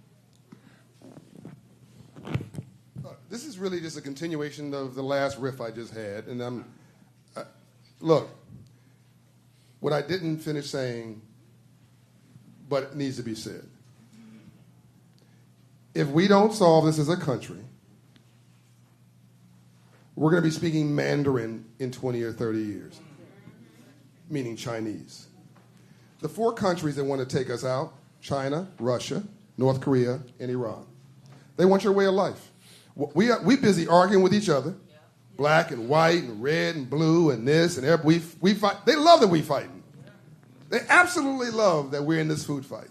This is really just a continuation of the last riff I just had. And look, what I didn't finish saying, but it needs to be said. If we don't solve this as a country, we're going to be speaking Mandarin in 20 or 30 years, meaning Chinese. The 4 countries that want to take us out, China, Russia, North Korea, and Iran. They want your way of life. We busy arguing with each other, black and white and red and blue and this and that. We fight. They love that we fighting. They absolutely love that we're in this food fight.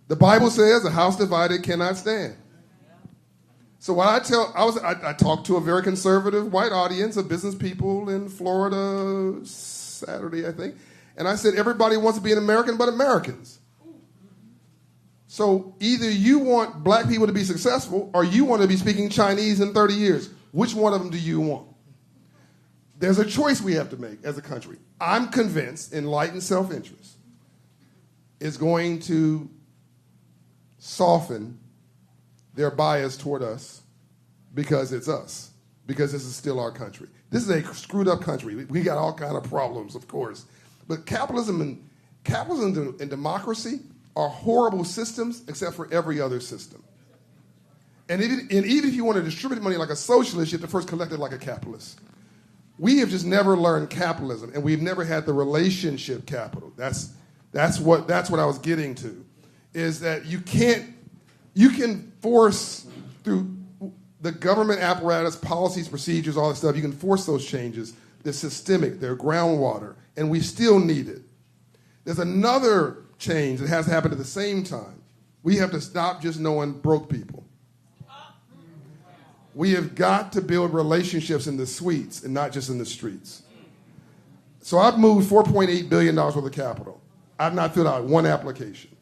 The Bible says a house divided cannot stand. So what I talked to a very conservative white audience of business people in Florida Saturday, I think, and I said everybody wants to be an American but Americans. So either you want black people to be successful or you want to be speaking Chinese in 30 years. Which one of them do you want? There's a choice we have to make as a country. I'm convinced enlightened self-interest is going to soften their bias toward us because it's us, because this is still our country. This is a screwed up country. We got all kind of problems, of course. But capitalism and democracy are horrible systems except for every other system. And even if you want to distribute money like a socialist, you have to first collect it like a capitalist. We have just never learned capitalism, and we've never had the relationship capital. That's what I was getting to, is that you can force through the government apparatus, policies, procedures, all that stuff, you can force those changes. They're systemic, they're groundwater, and we still need it. There's another change that has to happen at the same time. We have to stop just knowing broke people. We have got to build relationships in the suites and not just in the streets. So I've moved $4.8 billion worth of capital. I've not filled out one application.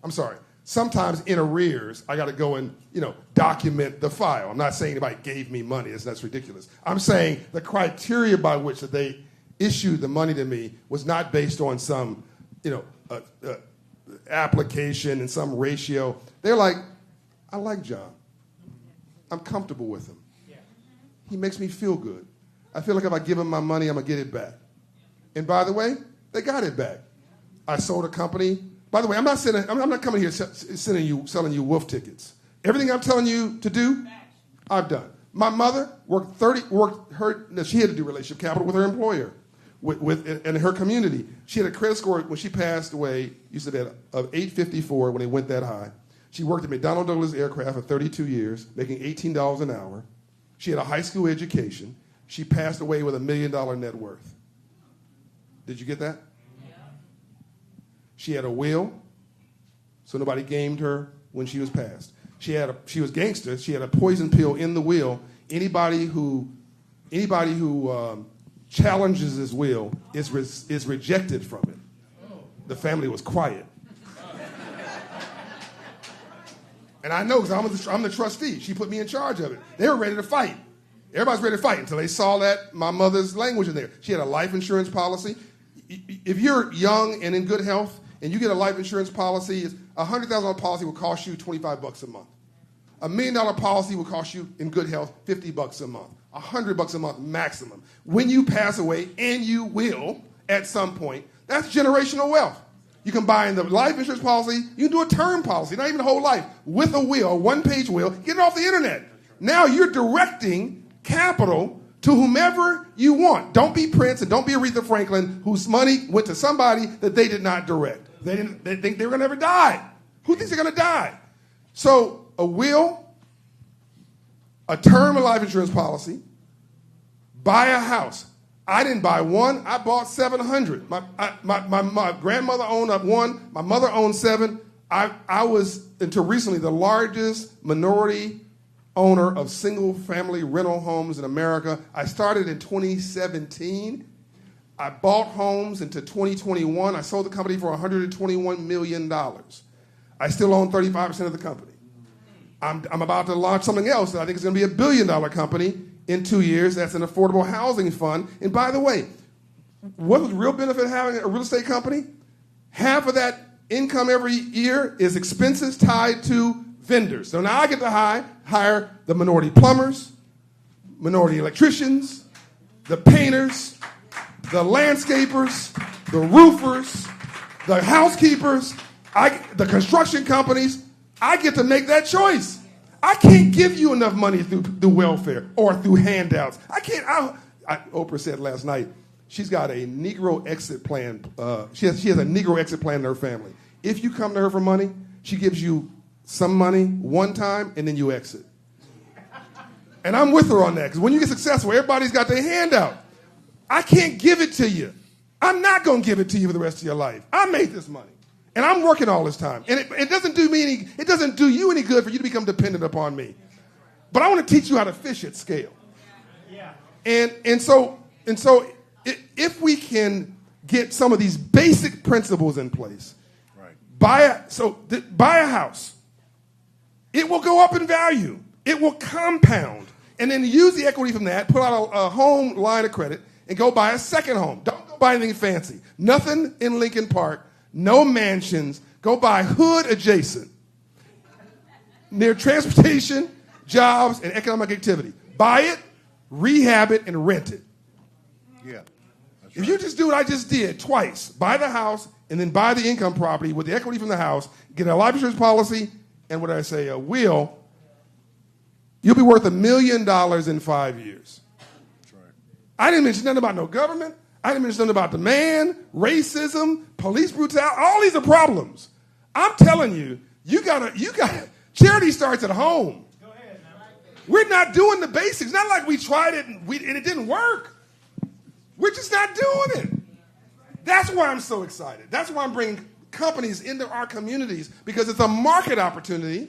I'm sorry, sometimes in arrears, I got to go and, document the file. I'm not saying anybody gave me money. That's ridiculous. I'm saying the criteria by which that they issued the money to me was not based on some, application and some ratio. They're like, I like John. I'm comfortable with him. He makes me feel good. I feel like if I give him my money, I'm going to get it back. And by the way, they got it back. I sold a company. By the way, I'm not coming here selling you wolf tickets. Everything I'm telling you to do, I've done. My mother she had to do relationship capital with her employer, in her community. She had a credit score when she passed away, used to be of 854 when it went that high. She worked at McDonnell Douglas Aircraft for 32 years, making $18 an hour. She had a high school education. She passed away with $1 million net worth. Did you get that? Yeah. She had a will, so nobody gamed her when she was passed. She was gangster. She had a poison pill in the will. Anybody who challenges his will is rejected from it. The family was quiet. And I know because I'm the trustee. She put me in charge of it. They were ready to fight. Everybody's ready to fight until they saw that my mother's language in there. She had a life insurance policy. If you're young and in good health and you get a life insurance policy, a $100,000 policy will cost you $25 a month. $1 million policy will cost you, in good health, $50 a month. $100 a month maximum. When you pass away, and you will at some point, that's generational wealth. You can buy in the life insurance policy. You can do a term policy, not even a whole life, with a will, a one-page will. Get it off the internet. Now you're directing capital to whomever you want. Don't be Prince and don't be Aretha Franklin, whose money went to somebody that they did not direct. They think they were going to never die. Who thinks they're going to die? So a will, a term of life insurance policy, buy a house. I didn't buy one. I bought 700. My grandmother owned up one. My mother owned 7. I was, until recently, the largest minority owner of single-family rental homes in America. I started in 2017. I bought homes into 2021. I sold the company for $121 million. I still own 35% of the company. I'm about to launch something else that I think is going to be $1 billion company in 2 years. That's an affordable housing fund. And by the way, what's the real benefit of having a real estate company? Half of that income every year is expenses tied to vendors. So now I get to hire the minority plumbers, minority electricians, the painters, the landscapers, the roofers, the housekeepers, the construction companies. I get to make that choice. I can't give you enough money through welfare or through handouts. I can't. Oprah said last night, she's got a Negro exit plan. She has a Negro exit plan in her family. If you come to her for money, she gives you some money one time, and then you exit. And I'm with her on that, because when you get successful, everybody's got their hand out. I can't give it to you. I'm not going to give it to you for the rest of your life. I made this money. And I'm working all this time. And it doesn't do you any good for you to become dependent upon me. But I want to teach you how to fish at scale. Yeah. And so if we can get some of these basic principles in place, right. Buy a house. It will go up in value. It will compound. And then use the equity from that, put out a home line of credit, and go buy a second home. Don't go buy anything fancy. Nothing in Lincoln Park. No mansions. Go buy hood adjacent, near transportation, jobs, and economic activity. Buy it, rehab it, and rent it. Yeah. If you just do what I just did twice, buy the house and then buy the income property with the equity from the house, get a life insurance policy, and what did I say, a will, you'll be worth $1 million in 5 years. That's right. I didn't mention nothing about no government. I didn't mention nothing about demand, racism, police brutality. All these are problems. I'm telling you, you gotta. Charity starts at home. Go ahead, man. We're not doing the basics. Not like we tried it and it didn't work. We're just not doing it. That's why I'm so excited. That's why I'm bringing companies into our communities, because it's a market opportunity.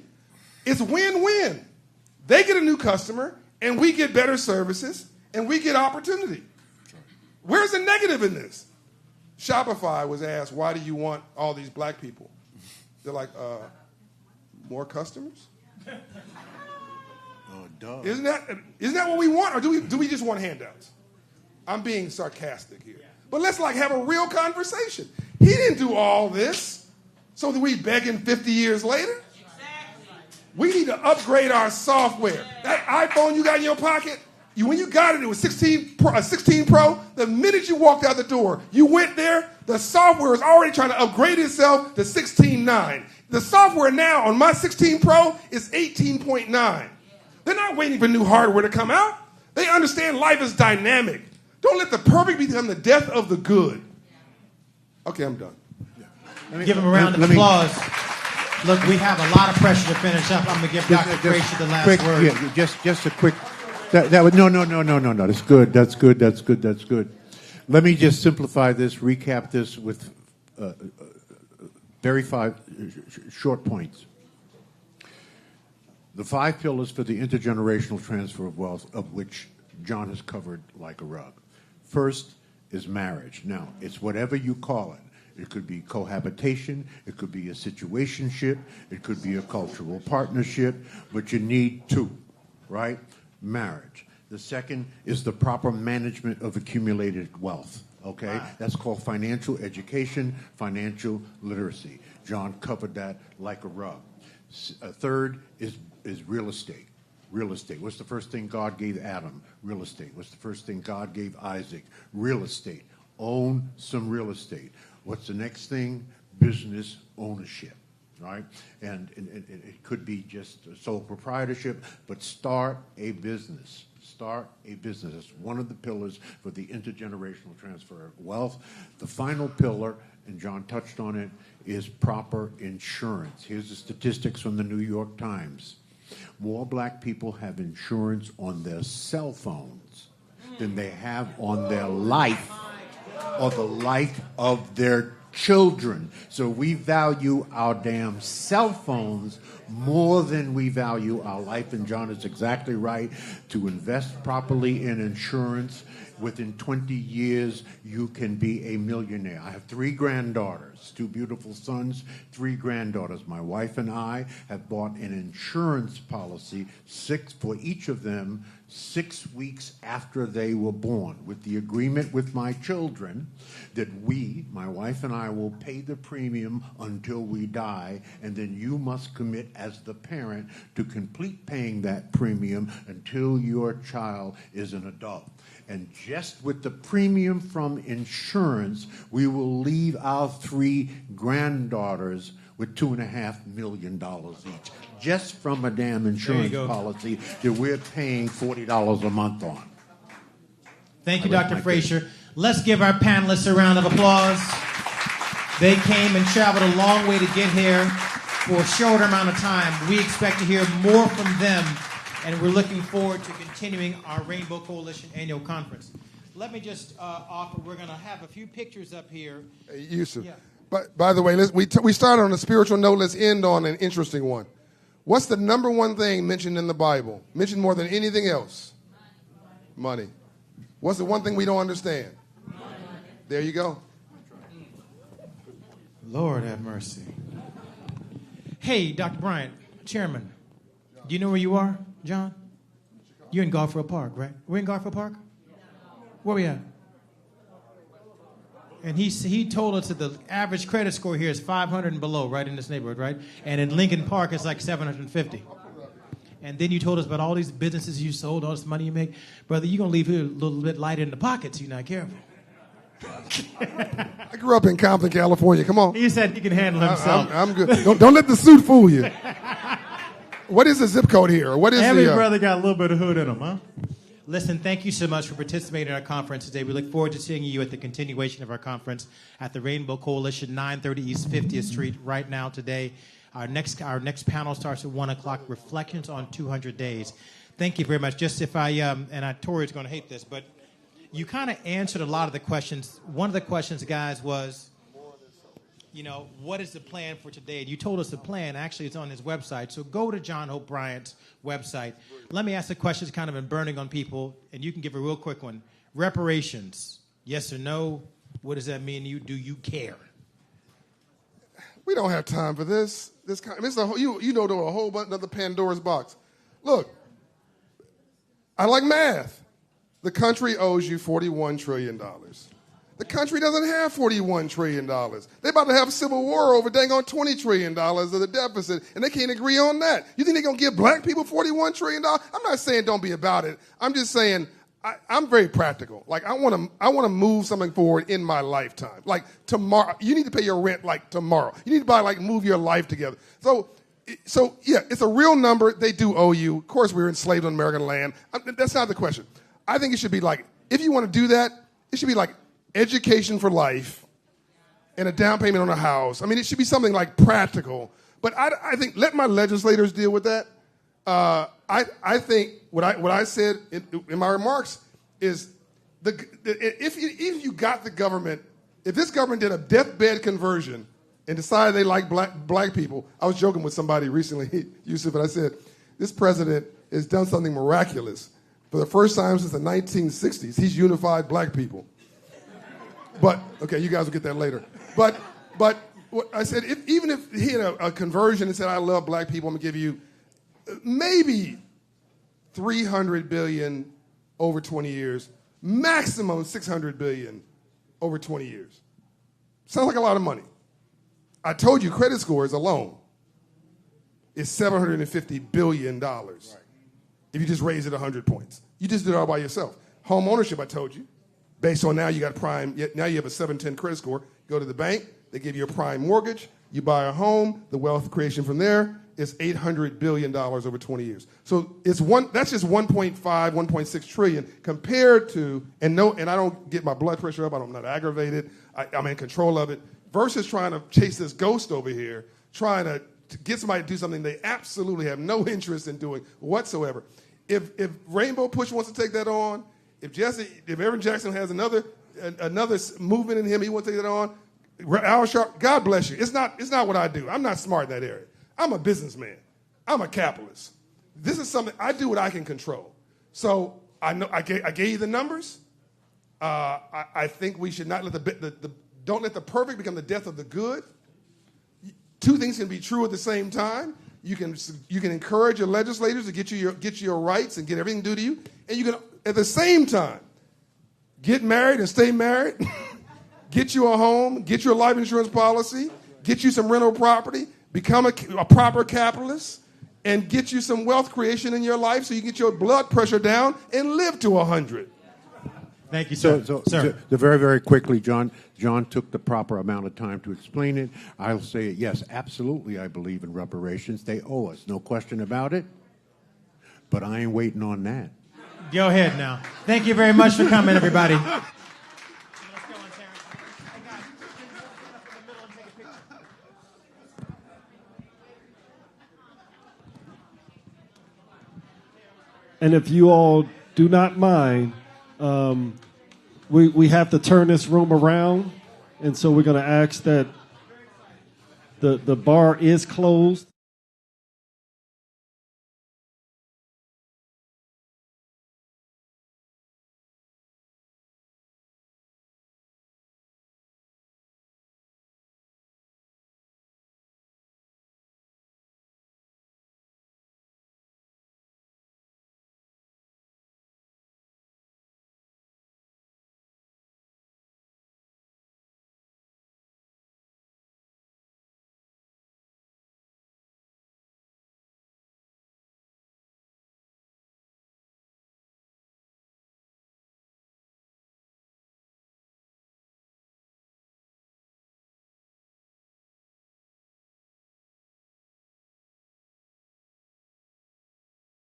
It's win-win. They get a new customer, and we get better services, and we get opportunity. Where's the negative in this? Shopify was asked, why do you want all these black people? They're like, More customers? Oh, duh. Isn't that what we want, or do we just want handouts? I'm being sarcastic here. But let's have a real conversation. He didn't do all this so that we begging 50 years later. We need to upgrade our software. That iPhone you got in your pocket, when you got it, it was 16 Pro. The minute you walked out the door, you went there, the software is already trying to upgrade itself to 16.9. The software now on my 16 Pro is 18.9. They're not waiting for new hardware to come out. They understand life is dynamic. Don't let the perfect become the death of the good. Okay, I'm done. Give him a round of applause. Look, we have a lot of pressure to finish up. I'm going to give Dr. Fraser the last word. Yeah, just a quick. That was no. That's good. Let me just simplify this, recap this with very short points. The 5 pillars for the intergenerational transfer of wealth, of which John has covered like a rug. First is marriage. Now, it's whatever you call it. It could be cohabitation, it could be a situationship, it could be a cultural partnership, but you need 2, right? Marriage. The second is the proper management of accumulated wealth, okay? That's called financial education, financial literacy. John covered that like a rug. A third is real estate. Real estate. What's the first thing God gave Adam? Real estate. What's the first thing God gave Isaac? Real estate. Own some real estate. What's the next thing? Business ownership, right? And it could be just sole proprietorship, but start a business. Start a business. It's one of the pillars for the intergenerational transfer of wealth. The final pillar, and John touched on it, is proper insurance. Here's the statistics from the New York Times. More black people have insurance on their cell phones than they have on their life or the life of their children. So we value our damn cell phones more than we value our life. And John is exactly right. To invest properly in insurance, within 20 years, you can be a millionaire. I have 3 granddaughters, 2 beautiful sons, 3 granddaughters. My wife and I have bought an insurance policy, 6 for each of them, 6 weeks after they were born, with the agreement with my children that we, my wife and I, will pay the premium until we die, and then you must commit as the parent to complete paying that premium until your child is an adult. And just with the premium from insurance, we will leave our 3 granddaughters with $2.5 million each, just from a damn insurance policy that we're paying $40 a month on. Thank you, Dr. Fraser. Let's give our panelists a round of applause. They came and traveled a long way to get here for a short amount of time. We expect to hear more from them, and we're looking forward to continuing our Rainbow Coalition annual conference. Let me just offer, we're going to have a few pictures up here. Hey, Yusuf. Yeah. But by the way, we started on a spiritual note. Let's end on an interesting one. What's the number one thing mentioned in the Bible? Mentioned more than anything else? Money. What's the one thing we don't understand? Money. There you go. Lord have mercy. Hey, Dr. Bryant, Chairman, do you know where you are, John? You're in Garfield Park, right? We're in Garfield Park? Where we at? And he told us that the average credit score here is 500 and below, right in this neighborhood, right? And in Lincoln Park, it's like 750. And then you told us about all these businesses you sold, all this money you make. Brother, you're going to leave here a little bit lighter in the pockets. You're not careful. I grew up in Compton, California. Come on. He said he can handle himself. I'm good. Don't let the suit fool you. What is the zip code here? What is Every brother got a little bit of hood in him, huh? Listen, thank you so much for participating in our conference today. We look forward to seeing you at the continuation of our conference at the Rainbow Coalition, 930 East 50th Street, right now today. Our next panel starts at 1 o'clock, Reflections on 200 Days. Thank you very much. Just if Tori's going to hate this, but you kind of answered a lot of the questions. One of the questions, guys, was, what is the plan for today? And you told us the plan. Actually, it's on his website. So go to John Hope Bryant's website. Let me ask the questions kind of been burning on people, and you can give a real quick one. Reparations, yes or no? What does that mean to you? Do you care? We don't have time for this. It's a whole, you know, there a whole bunch of Pandora's box. Look, I like math. The country owes you $41 trillion. The country doesn't have $41 trillion. They're about to have a civil war over dang on $20 trillion of the deficit, and they can't agree on that. You think they're going to give black people $41 trillion? I'm not saying don't be about it. I'm just saying I'm very practical. Like, I want to move something forward in my lifetime. Like, tomorrow, you need to pay your rent, like, tomorrow. You need to move your life together. So yeah, it's a real number. They do owe you. Of course, we're enslaved on American land. That's not the question. I think it should be like, if you want to do that, it should be like education for life and a down payment on a house. I mean, it should be something like practical. But I think let my legislators deal with that. I think what I said in my remarks is if you got the government, if this government did a deathbed conversion and decided they like black people, I was joking with somebody recently, Yusuf, and I said, this president has done something miraculous. For the first time since the 1960s, he's unified black people. But, okay, you guys will get that later. But what I said, even if he had a conversion and said, I love black people, I'm going to give you maybe $300 billion over 20 years, maximum $600 billion over 20 years. Sounds like a lot of money. I told you credit scores alone is $750 billion. Right. If you just raise it 100 points. You just did it all by yourself. Home ownership, I told you. Based on now you got prime, now you have a 710 credit score. Go to the bank, they give you a prime mortgage, you buy a home, the wealth creation from there is $800 billion over 20 years. So that's just 1.5, 1.6 trillion compared to, and I don't get my blood pressure up, I'm not aggravated, I'm in control of it, versus trying to chase this ghost over here, trying to get somebody to do something they absolutely have no interest in doing whatsoever. If Rainbow Push wants to take that on, if Aaron Jackson has another movement in him, he wants to take that on, Al Sharp, God bless you. It's not what I do. I'm not smart in that area. I'm a businessman. I'm a capitalist. This is something, I do what I can control. So I gave you the numbers. I think we should not don't let the perfect become the death of the good. Two things can be true at the same time. You can encourage your legislators to get you your rights and get everything due to you, and you can at the same time get married and stay married, get you a home, get you a life insurance policy, get you some rental property, become a proper capitalist, and get you some wealth creation in your life so you get your blood pressure down and live to 100. Thank you, sir. So very, very quickly, John took the proper amount of time to explain it. I'll say it, yes, absolutely, I believe in reparations. They owe us, no question about it. But I ain't waiting on that. Go ahead now. Thank you very much for coming, everybody. And if you all do not mind, we have to turn this room around, and so we're going to ask that the bar is closed.